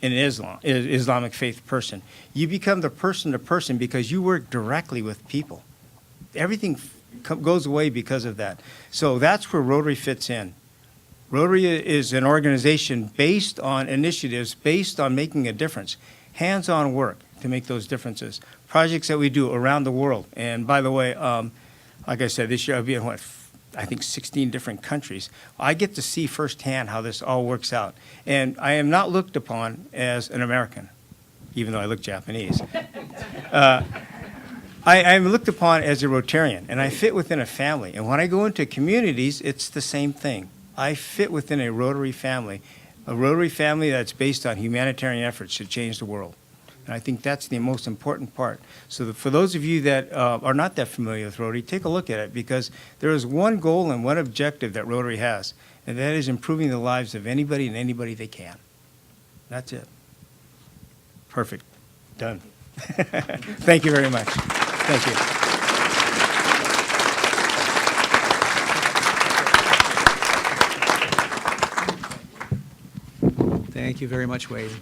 Speaker 4: an Islamic faith person. You become the person to person because you work directly with people. Everything goes away because of that. So that's where Rotary fits in. Rotary is an organization based on initiatives, based on making a difference, hands-on work. to make those differences. Projects that we do around the world. And by the way, like I said, this year I'll be in, I think 16 different countries. I get to see firsthand how this all works out. And I am not looked upon as an American, even though I look Japanese. I'm looked upon as a Rotarian, and I fit within a family. And when I go into communities, it's the same thing. I fit within a Rotary family that's based on humanitarian efforts to change the world. And I think that's the most important part. So for those of you that are not that familiar with Rotary, take a look at it, because there is one goal and one objective that Rotary has, and that is improving the lives of anybody and anybody they can. That's it. Perfect. Done. Thank you very much. Thank you.
Speaker 1: Thank you very much, Wade.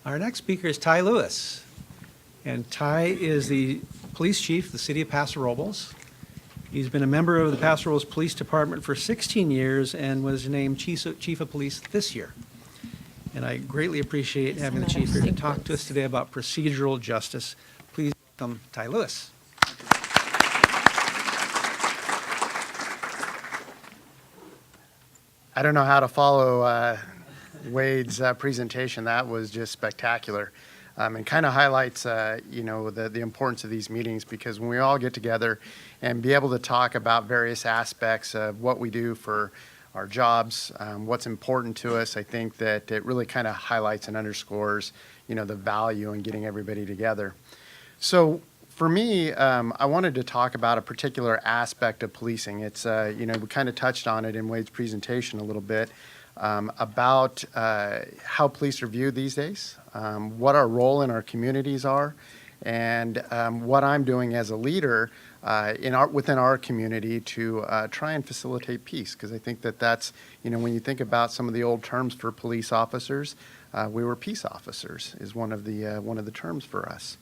Speaker 1: Our next speaker is Ty Lewis. And Ty is the police chief of the city of Paso Robles. He's been a member of the Paso Robles Police Department for 16 years and was named chief of police this year. And I greatly appreciate having the chief here to talk to us today about procedural justice. Please welcome Ty Lewis.
Speaker 9: I don't know how to follow Wade's presentation. That was just spectacular, and kind of highlights, the importance of these meetings, because when we all get together and be able to talk about various aspects of what we do for our jobs, what's important to us, I think that it really kind of highlights and underscores, the value in getting everybody together. So for me, I wanted to talk about a particular aspect of policing. It's, we kind of touched on it in Wade's presentation a little bit, about how police are viewed these days, what our role in our communities are, and what I'm doing as a leader within our community to try and facilitate peace. Because I think that that's, when you think about some of the old terms for police officers, we were peace officers is one of the terms for us.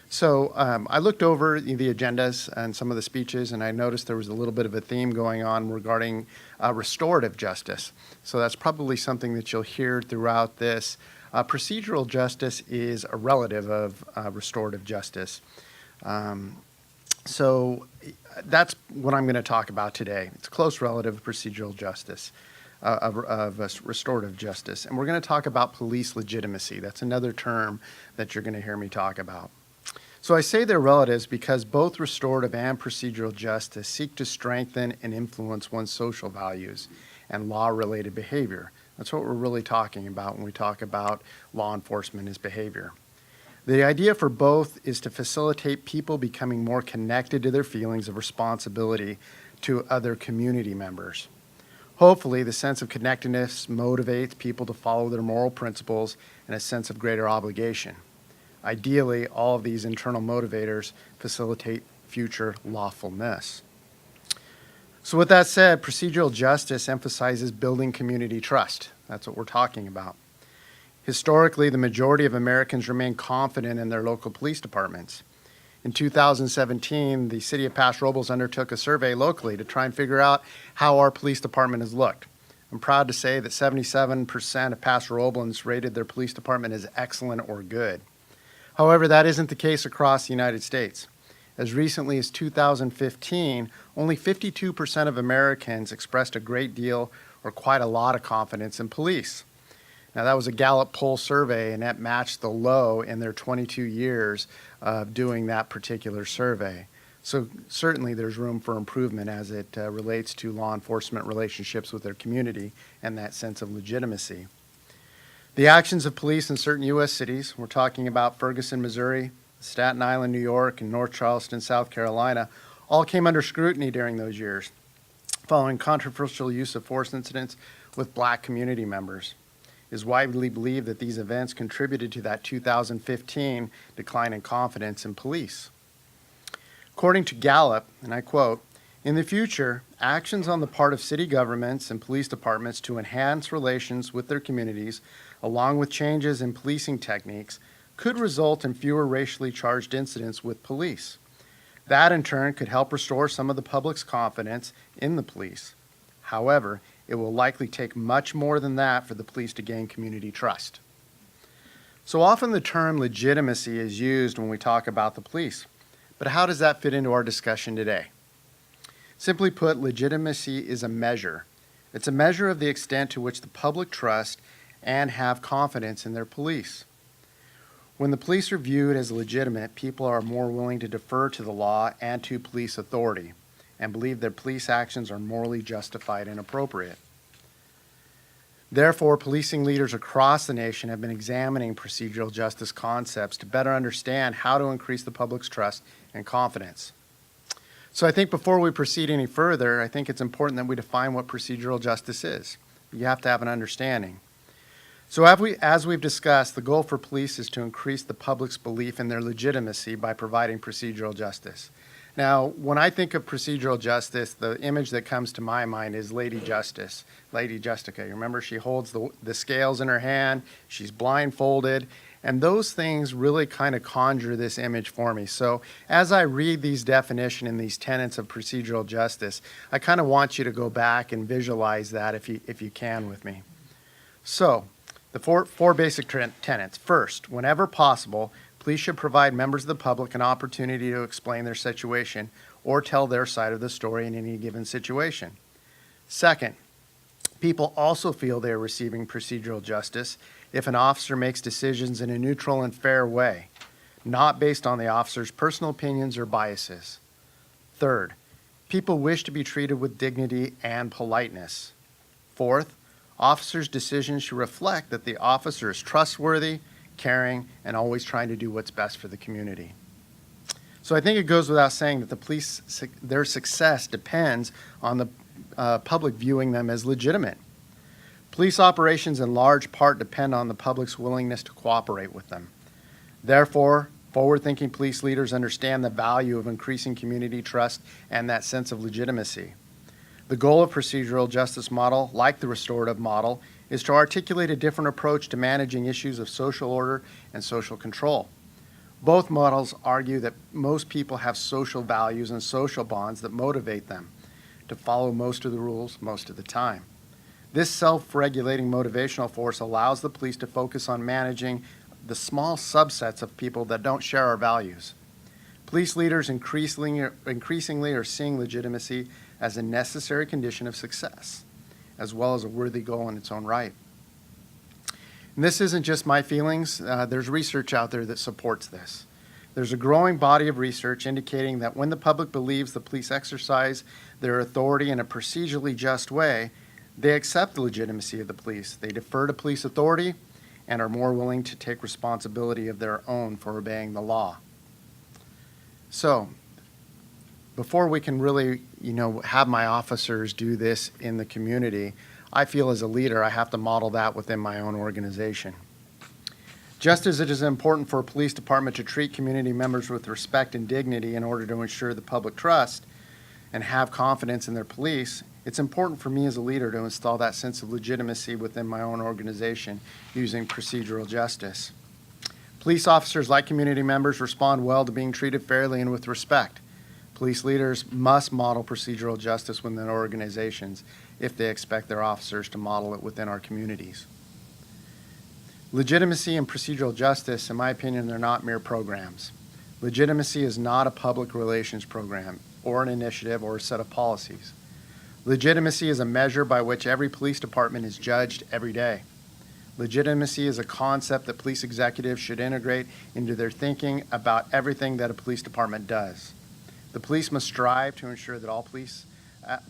Speaker 9: So I looked over the agendas and some of the speeches, and I noticed there was a little bit of a theme going on regarding restorative justice. So that's probably something that you'll hear throughout this. Procedural justice is a relative of restorative justice. So that's what I'm going to talk about today. It's a close relative of procedural justice, of restorative justice. And we're going to talk about police legitimacy. That's another term that you're going to hear me talk about. So I say they're relatives because both restorative and procedural justice seek to strengthen and influence one's social values and law-related behavior. That's what we're really talking about when we talk about law enforcement is behavior. The idea for both is to facilitate people becoming more connected to their feelings of responsibility to other community members. Hopefully, the sense of connectedness motivates people to follow their moral principles and a sense of greater obligation. Ideally, all of these internal motivators facilitate future lawfulness. So with that said, procedural justice emphasizes building community trust. That's what we're talking about. Historically, the majority of Americans remain confident in their local police departments. In 2017, the city of Paso Robles undertook a survey locally to try and figure out how our police department has looked. I'm proud to say that 77% of Paso Roblans rated their police department as excellent or good. However, that isn't the case across the United States. As recently as 2015, only 52% of Americans expressed a great deal or quite a lot of confidence in police. Now, that was a Gallup poll survey, and that matched the low in their 22 years of doing that particular survey. So certainly there's room for improvement as it relates to law enforcement relationships with their community and that sense of legitimacy. The actions of police in certain U.S. cities, we're talking about Ferguson, Missouri, Staten Island, New York, and North Charleston, South Carolina, all came under scrutiny during those years, following controversial use of force incidents with black community members. It is widely believed that these events contributed to that 2015 decline in confidence in police. According to Gallup, and I quote, "In the future, actions on the part of city governments and police departments to enhance relations with their communities, along with changes in policing techniques, could result in fewer racially charged incidents with police. That, in turn, could help restore some of the public's confidence in the police. However, it will likely take much more than that for the police to gain community trust." So often the term legitimacy is used when we talk about the police. But how does that fit into our discussion today? Simply put, legitimacy is a measure. It's a measure of the extent to which the public trust and have confidence in their police. When the police are viewed as legitimate, people are more willing to defer to the law and to police authority and believe their police actions are morally justified and appropriate. Therefore, policing leaders across the nation have been examining procedural justice concepts to better understand how to increase the public's trust and confidence. So I think before we proceed any further, I think it's important that we define what procedural justice is. You have to have an understanding. So as we've discussed, the goal for police is to increase the public's belief in their legitimacy by providing procedural justice. Now, when I think of procedural justice, the image that comes to my mind is Lady Justice, Lady Justica. You remember, she holds the scales in her hand, she's blindfolded, and those things really kind of conjure this image for me. So as I read these definitions and these tenets of procedural justice, I kind of want you to go back and visualize that if you can with me. So, the four basic tenets. First, whenever possible, police should provide members of the public an opportunity to explain their situation or tell their side of the story in any given situation. Second, people also feel they are receiving procedural justice if an officer makes decisions in a neutral and fair way, not based on the officer's personal opinions or biases. Third, people wish to be treated with dignity and politeness. Fourth, officers' decisions should reflect that the officer is trustworthy, caring, and always trying to do what's best for the community. So I think it goes without saying that the police, their success depends on the public viewing them as legitimate. Police operations in large part depend on the public's willingness to cooperate with them. Therefore, forward-thinking police leaders understand the value of increasing community trust and that sense of legitimacy. The goal of procedural justice model, like the restorative model, is to articulate a different approach to managing issues of social order and social control. Both models argue that most people have social values and social bonds that motivate them to follow most of the rules most of the time. This self-regulating motivational force allows the police to focus on managing the small subsets of people that don't share our values. Police leaders increasingly are seeing legitimacy as a necessary condition of success, as well as a worthy goal in its own right. And this isn't just my feelings. There's research out there that supports this. There's a growing body of research indicating that when the public believes the police exercise their authority in a procedurally just way, they accept the legitimacy of the police. They defer to police authority and are more willing to take responsibility of their own for obeying the law. So, before we can really, have my officers do this in the community, I feel as a leader I have to model that within my own organization. Just as it is important for a police department to treat community members with respect and dignity in order to ensure the public trust and have confidence in their police, it's important for me as a leader to install that sense of legitimacy within my own organization using procedural justice. Police officers, like community members, respond well to being treated fairly and with respect. Police leaders must model procedural justice within their organizations if they expect their officers to model it within our communities. Legitimacy and procedural justice, in my opinion, they're not mere programs. Legitimacy is not a public relations program or an initiative or a set of policies. Legitimacy is a measure by which every police department is judged every day. Legitimacy is a concept that police executives should integrate into their thinking about everything that a police department does. The police must strive to ensure that all police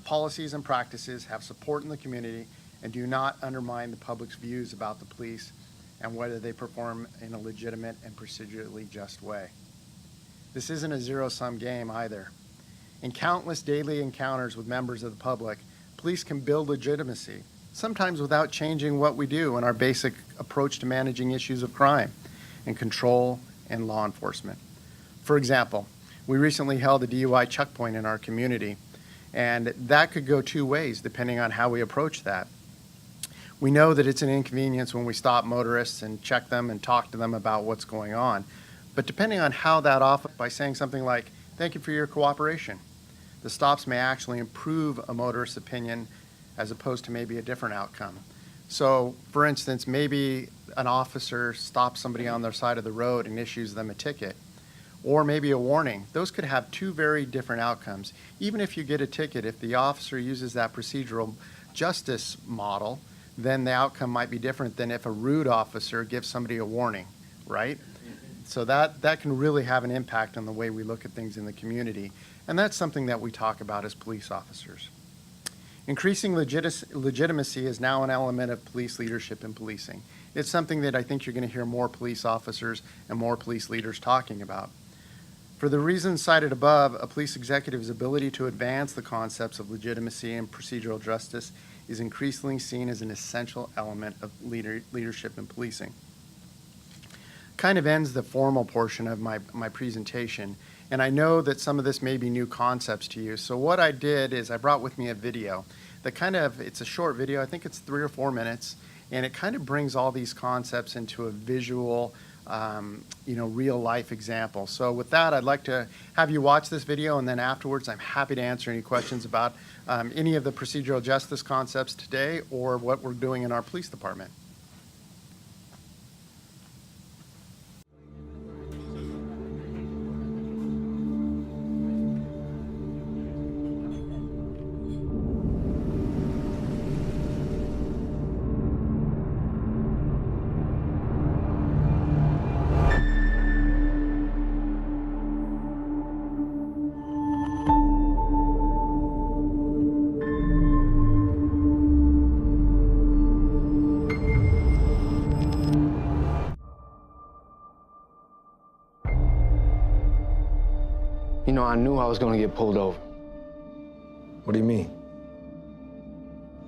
Speaker 9: policies and practices have support in the community and do not undermine the public's views about the police and whether they perform in a legitimate and procedurally just way. This isn't a zero-sum game either. In countless daily encounters with members of the public, police can build legitimacy, sometimes without changing what we do in our basic approach to managing issues of crime and control and law enforcement. For example, we recently held a DUI checkpoint in our community, and that could go two ways depending on how we approach that. We know that it's an inconvenience when we stop motorists and check them and talk to them about what's going on. But depending on how that off, by saying something like, "Thank you for your cooperation," the stops may actually improve a motorist's opinion as opposed to maybe a different outcome. So, for instance, maybe an officer stops somebody on their side of the road and issues them a ticket, or maybe a warning. Those could have two very different outcomes. Even if you get a ticket, if the officer uses that procedural justice model, then the outcome might be different than if a rude officer gives somebody a warning, right? So that can really have an impact on the way we look at things in the community. And that's something that we talk about as police officers. Increasing legitimacy is now an element of police leadership and policing. It's something that I think you're going to hear more police officers and more police leaders talking about. For the reasons cited above, a police executive's ability to advance the concepts of legitimacy and procedural justice is increasingly seen as an essential element of leadership and policing. Kind of ends the formal portion of my presentation, and I know that some of this may be new concepts to you. So what I did is I brought with me a video that it's a short video, I think it's 3 or 4 minutes, and it kind of brings all these concepts into a visual, real life example. So with that, I'd like to have you watch this video, and then afterwards I'm happy to answer any questions about any of the procedural justice concepts today or what we're doing in our police department.
Speaker 10: You know, I knew I was gonna get pulled over.
Speaker 11: What do you mean?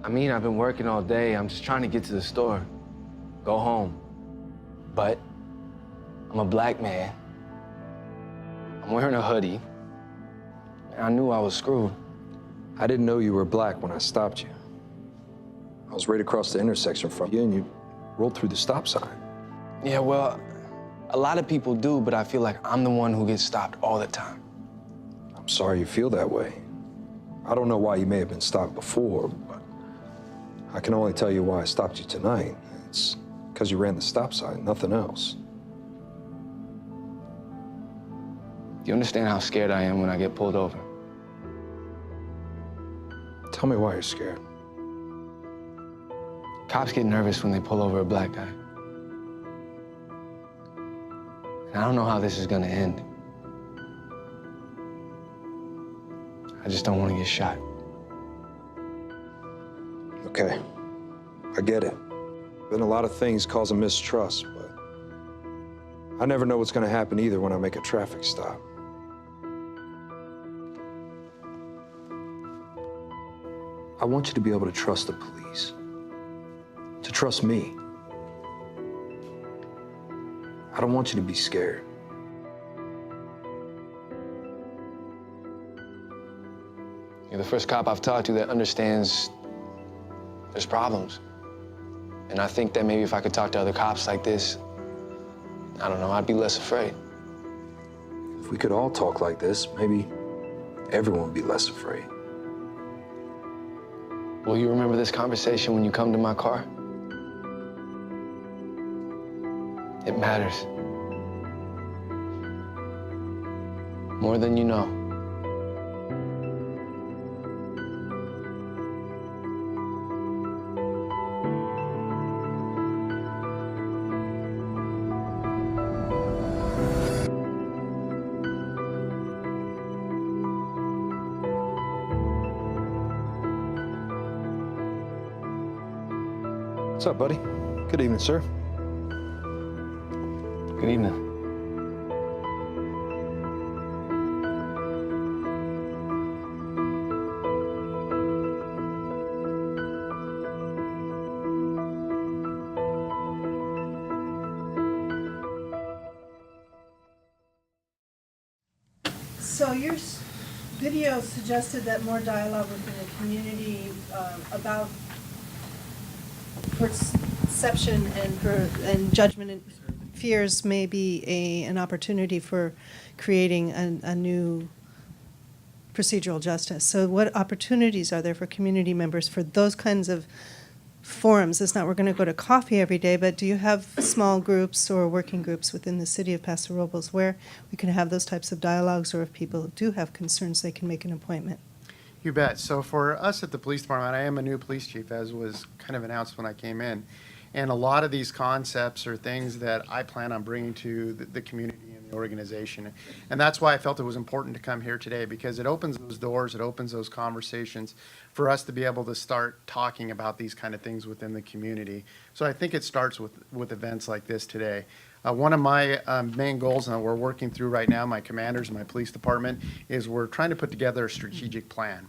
Speaker 10: I mean, I've been working all day. I'm just trying to get to the store, go home. But I'm a black man. I'm wearing a hoodie. And I knew I was screwed.
Speaker 11: I didn't know you were black when I stopped you. I was right across the intersection from you, and you rolled through the stop sign.
Speaker 10: Yeah, well, a lot of people do, but I feel like I'm the one who gets stopped all the time.
Speaker 11: I'm sorry you feel that way. I don't know why you may have been stopped before, but I can only tell you why I stopped you tonight. It's because you ran the stop sign, nothing else.
Speaker 10: Do you understand how scared I am when I get pulled over?
Speaker 11: Tell me why you're scared.
Speaker 10: Cops get nervous when they pull over a black guy. And I don't know how this is gonna end. I just don't want to get shot.
Speaker 11: Okay, I get it. Been a lot of things causing mistrust, but I never know what's gonna happen either when I make a traffic stop. I want you to be able to trust the police, to trust me. I don't want you to be scared.
Speaker 10: You're the first cop I've talked to that understands there's problems. And I think that maybe if I could talk to other cops like this, I don't know, I'd be less afraid.
Speaker 11: If we could all talk like this, maybe everyone would be less afraid.
Speaker 10: Will you remember this conversation when you come to my car? It matters. More than you know.
Speaker 11: What's up, buddy? Good evening, sir.
Speaker 10: Good evening.
Speaker 7: So your video suggested that more dialogue within the community about perception and judgment and fears may be an opportunity for creating a new procedural justice. So what opportunities are there for community members for those kinds of forums? It's not we're going to go to coffee every day, but do you have small groups or working groups within the city of Paso Robles where we can have those types of dialogues, or if people do have concerns, they can make an appointment?
Speaker 9: You bet. So for us at the police department, I am a new police chief, as was kind of announced when I came in. And a lot of these concepts are things that I plan on bringing to the community and the organization. And that's why I felt it was important to come here today, because it opens those doors, it opens those conversations for us to be able to start talking about these kind of things within the community. So I think it starts with events like this today. One of my main goals that we're working through right now, my commanders and my police department, is we're trying to put together a strategic plan.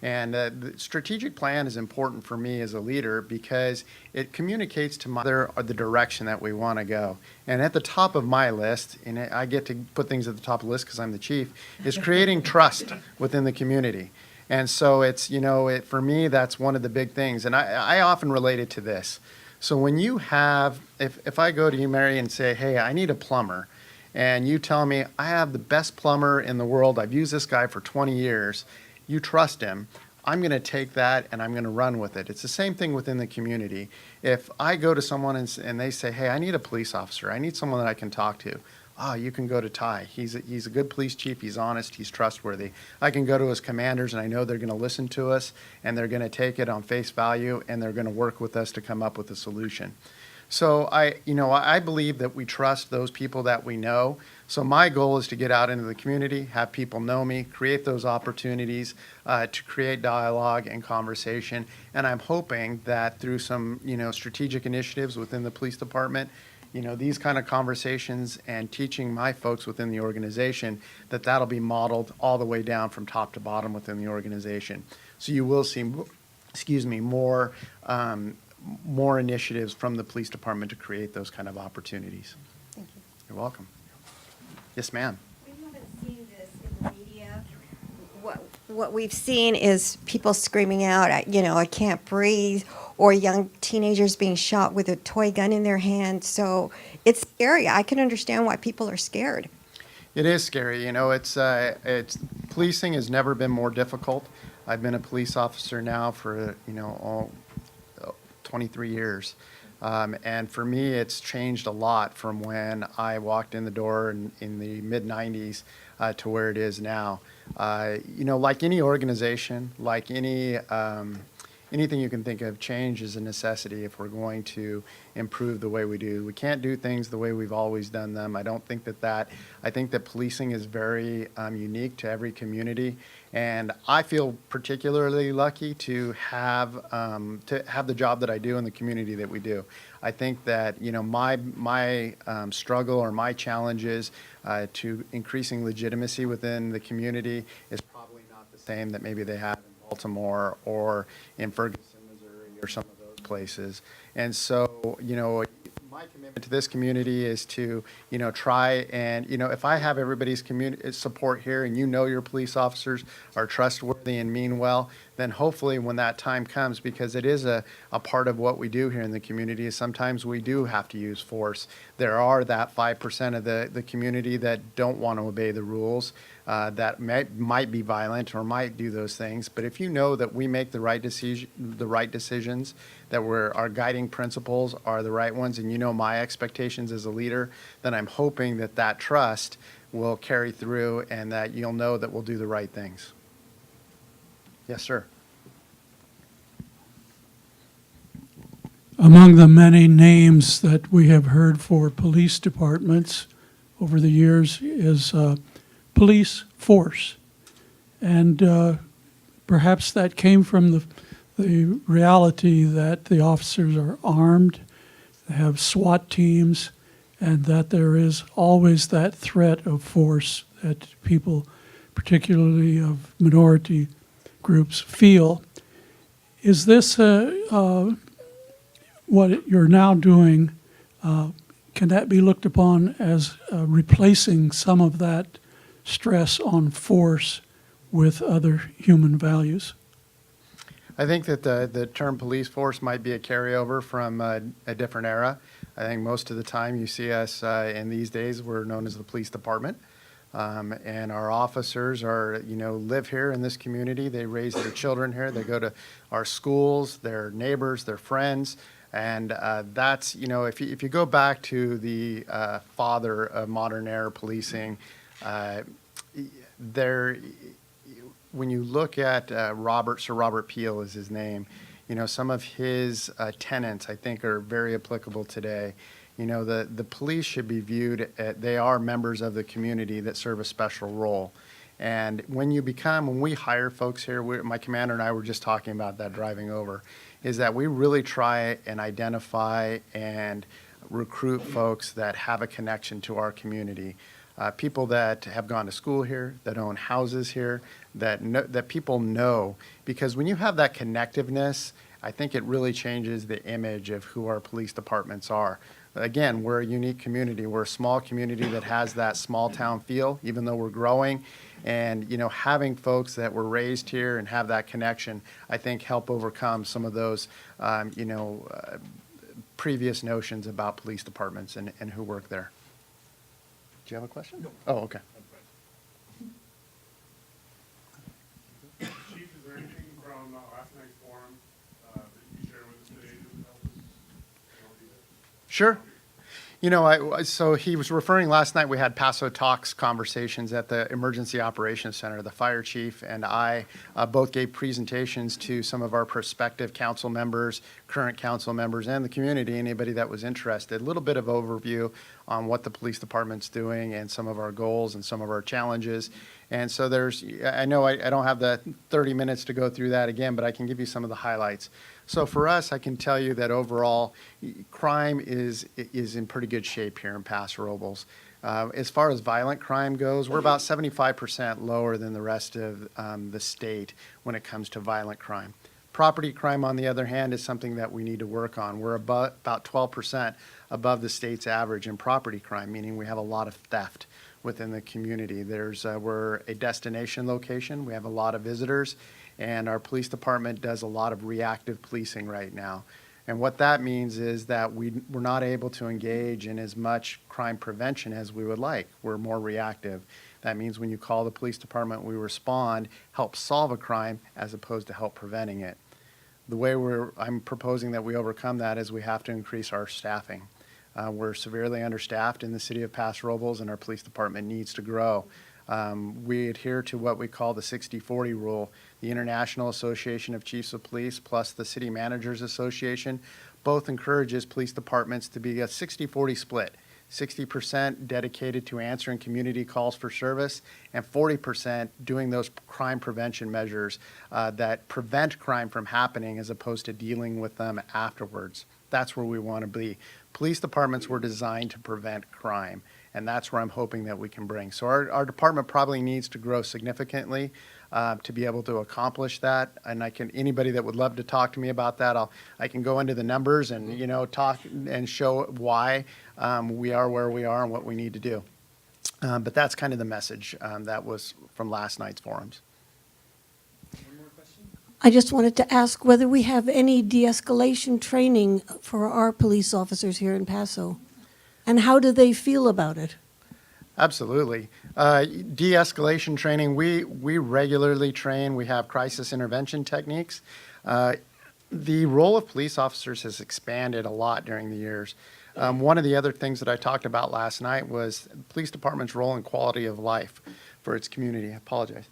Speaker 9: And the strategic plan is important for me as a leader because it communicates to the direction that we want to go. And at the top of my list, and I get to put things at the top of the list because I'm the chief, is creating trust within the community. And so it's, for me, that's one of the big things. And I often relate it to this. So when you have, if I go to you, Mary, and say, hey, I need a plumber, and you tell me, I have the best plumber in the world, I've used this guy for 20 years, you trust him, I'm going to take that and I'm going to run with it. It's the same thing within the community. If I go to someone and they say, hey, I need a police officer, I need someone that I can talk to. You can go to Ty. He's a good police chief. He's honest. He's trustworthy. I can go to his commanders, and I know they're going to listen to us, and they're going to take it on face value, and they're going to work with us to come up with a solution. So I believe that we trust those people that we know. So my goal is to get out into the community, have people know me, create those opportunities to create dialogue and conversation. And I'm hoping that through some, strategic initiatives within the police department, these kind of conversations and teaching my folks within the organization, that'll be modeled all the way down from top to bottom within the organization. So you will see, more initiatives from the police department to create those kind of opportunities.
Speaker 3: Thank you.
Speaker 9: You're welcome. Yes, ma'am.
Speaker 12: We haven't seen this in the media. What we've seen is people screaming out, I can't breathe, or young teenagers being shot with a toy gun in their hand. So it's scary. I can understand why people are scared.
Speaker 9: It is scary. It's policing has never been more difficult. I've been a police officer now for, 23 years. And for me, it's changed a lot from when I walked in the door in the mid-90s to where it is now. Like any organization, like anything you can think of, change is a necessity if we're going to improve the way we do. We can't do things the way we've always done them. I think that policing is very unique to every community. And I feel particularly lucky to have the job that I do in the community that we do. I think that my struggle or my challenges to increasing legitimacy within the community is probably not the same that maybe they have in Baltimore or in Ferguson, Missouri, or some of those places. And so, my commitment to this community is to, try and, if I have everybody's community support here and your police officers are trustworthy and mean well, then hopefully when that time comes, because it is a part of what we do here in the community, is sometimes we do have to use force. There are that 5% of the community that don't want to obey the rules, that might be violent or might do those things. But if you know that we make the right decisions, that our guiding principles are the right ones, and my expectations as a leader, then I'm hoping that trust will carry through and that you'll know that we'll do the right things. Yes, sir.
Speaker 13: Among the many names that we have heard for police departments over the years is police force. And perhaps that came from the reality that the officers are armed, they have SWAT teams, and that there is always that threat of force that people, particularly of minority groups, feel. Is this what you're now doing? Can that be looked upon as replacing some of that stress on force with other human values?
Speaker 9: I think that the term police force might be a carryover from a different era. I think most of the time you see us in these days, we're known as the police department. And our officers are, live here in this community. They raise their children here. They go to our schools, their neighbors, their friends. And that's, if you go back to the father of modern era policing, there, when you look at Sir Robert Peel is his name, some of his tenets I think are very applicable today. The police should be viewed they are members of the community that serve a special role. And when we hire folks here, my commander and I were just talking about that driving over, is that we really try and identify and recruit folks that have a connection to our community. People that have gone to school here, that own houses here, that people know. Because when you have that connectiveness, I think it really changes the image of who our police departments are. Again, we're a unique community. We're a small community that has that small town feel, even though we're growing. And, having folks that were raised here and have that connection, I think help overcome some of those, previous notions about police departments and who work there. Do you have a question? No. Oh, okay.
Speaker 14: Chief, is there anything from last night's forum that you can share with us today that would help us?
Speaker 9: Sure. So he was referring last night, we had Paso Talks conversations at the Emergency Operations Center. The fire chief and I both gave presentations to some of our prospective council members, current council members, and the community, anybody that was interested. A little bit of overview on what the police department's doing and some of our goals and some of our challenges. And so I know I don't have the 30 minutes to go through that again, but I can give you some of the highlights. So for us, I can tell you that overall, crime is in pretty good shape here in Paso Robles. As far as violent crime goes, we're about 75% lower than the rest of the state when it comes to violent crime. Property crime, on the other hand, is something that we need to work on. We're about 12% above the state's average in property crime, meaning we have a lot of theft within the community. We're a destination location. We have a lot of visitors. And our police department does a lot of reactive policing right now. And what that means is that we're not able to engage in as much crime prevention as we would like. We're more reactive. That means when you call the police department, we respond, help solve a crime as opposed to help preventing it. The way I'm proposing that we overcome that is we have to increase our staffing. We're severely understaffed in the city of Paso Robles, and our police department needs to grow. We adhere to what we call the 60-40 rule. The International Association of Chiefs of Police plus the City Managers Association both encourages police departments to be a 60-40 split. 60% dedicated to answering community calls for service, and 40% doing those crime prevention measures that prevent crime from happening as opposed to dealing with them afterwards. That's where we want to be. Police departments were designed to prevent crime, and that's where I'm hoping that we can bring. So our department probably needs to grow significantly to be able to accomplish that. And anybody that would love to talk to me about that, I can go into the numbers and talk and show why we are where we are and what we need to do. But that's kind of the message that was from last night's forums.
Speaker 15: I just wanted to ask whether we have any de-escalation training for our police officers here in Paso, and how do they feel about it?
Speaker 9: Absolutely. De-escalation training, we regularly train. We have crisis intervention techniques. The role of police officers has expanded a lot during the years. One of the other things that I talked about last night was the police department's role in quality of life for its community. I apologize.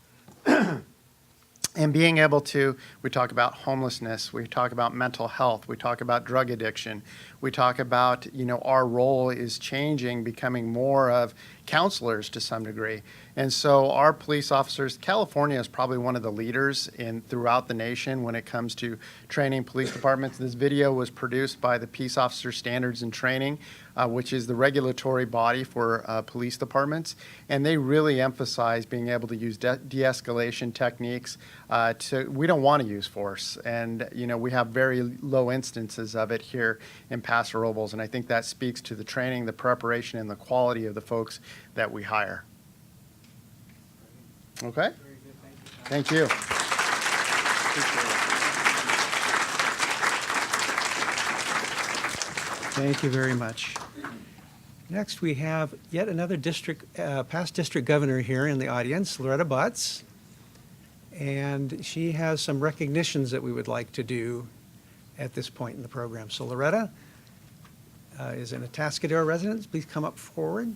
Speaker 9: And being able to, we talk about homelessness, we talk about mental health, we talk about drug addiction, we talk about, our role is changing, becoming more of counselors to some degree. And so our police officers, California is probably one of the leaders throughout the nation when it comes to training police departments. This video was produced by the Peace Officer Standards and Training, which is the regulatory body for police departments. And they really emphasize being able to use de-escalation techniques. We don't want to use force. And, we have very low instances of it here in Paso Robles. And I think that speaks to the training, the preparation, and the quality of the folks that we hire. Okay? Thank you.
Speaker 1: Thank you very much. Next, we have yet another past district governor here in the audience, Loretta Butts. And she has some recognitions that we would like to do at this point in the program. So Loretta is an Atascadero resident. Please come up forward.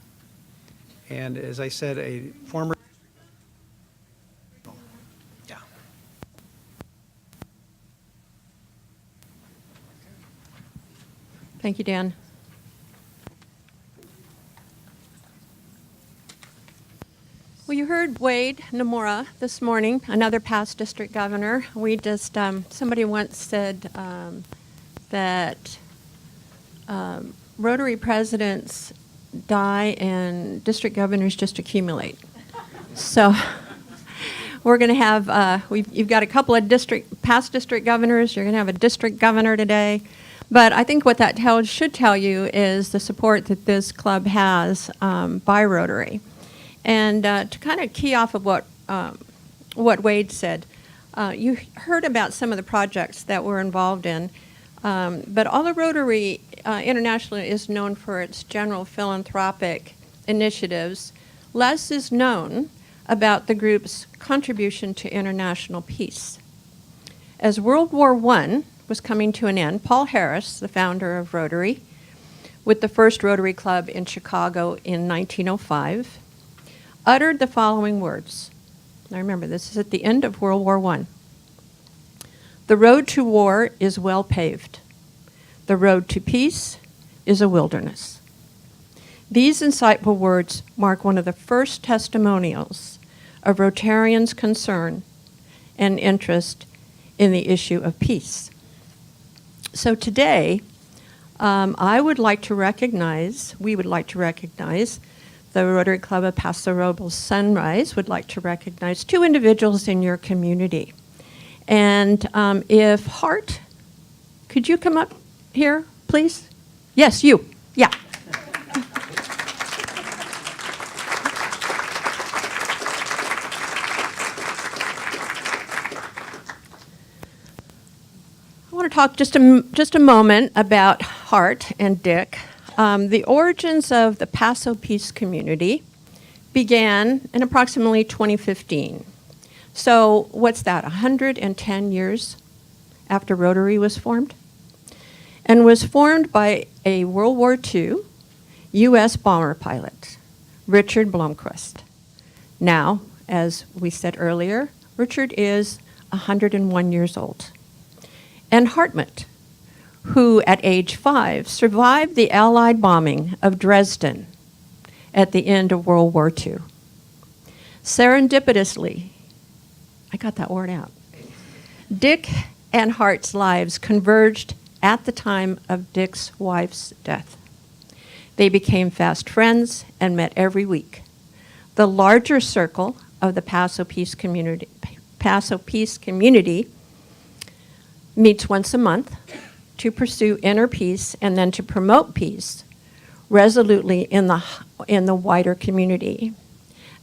Speaker 1: And as I said, a former. Yeah.
Speaker 8: Thank you, Dan. Well, you heard Wade Nomura this morning, another past district governor. We just, somebody once said that Rotary presidents die and district governors just accumulate. So we're going to have, you've got a couple of past district governors. You're going to have a district governor today. But I think what that should tell you is the support that this club has by Rotary. And to kind of key off of what Wade said, you heard about some of the projects that we're involved in, but although Rotary internationally is known for its general philanthropic initiatives, less is known about the group's contribution to international peace. As World War I was coming to an end, Paul Harris, the founder of Rotary, with the first Rotary Club in Chicago in 1905, uttered the following words. Now remember, this is at the end of World War I. The road to war is well paved. The road to peace is a wilderness. These insightful words mark one of the first testimonials of Rotarians' concern and interest in the issue of peace. So today, we would like to recognize the Rotary Club of Paso Robles Sunrise would like to recognize two individuals in your community. And if Hart, could you come up here, please? Yes, you. Yeah. I want to talk just a moment about Hart and Dick. The origins of the Paso Peace Community began in approximately 2015. So what's that, 110 years after Rotary was formed? And was formed by a World War II U.S. bomber pilot, Richard Blomquist. Now, as we said earlier, Richard is 101 years old. And Hartmut, who at age 5 survived the Allied bombing of Dresden at the end of World War II. Serendipitously, I got that word out, Dick and Hart's lives converged at the time of Dick's wife's death. They became fast friends and met every week. The larger circle of the Paso Peace Community meets once a month to pursue inner peace and then to promote peace resolutely in the wider community.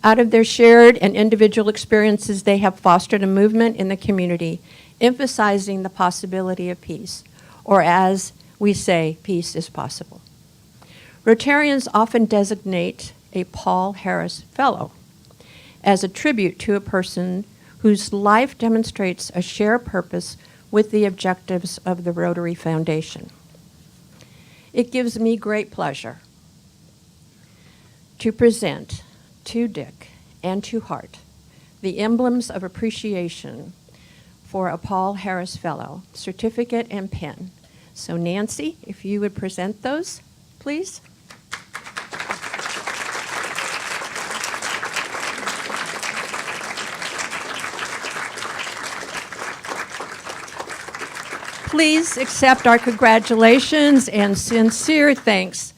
Speaker 8: Out of their shared and individual experiences, they have fostered a movement in the community emphasizing the possibility of peace, or as we say, peace is possible. Rotarians often designate a Paul Harris Fellow as a tribute to a person whose life demonstrates a shared purpose with the objectives of the Rotary Foundation. It gives me great pleasure to present to Dick and to Hart the emblems of appreciation for a Paul Harris Fellow, certificate and pin. So Nancy, if you would present those, please. Please accept our congratulations and sincere thanks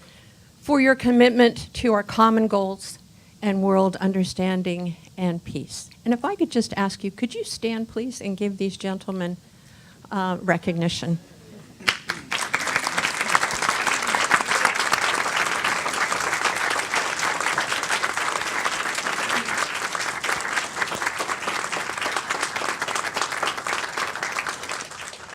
Speaker 8: for your commitment to our common goals and world understanding and peace. And if I could just ask you, could you stand, please, and give these gentlemen recognition?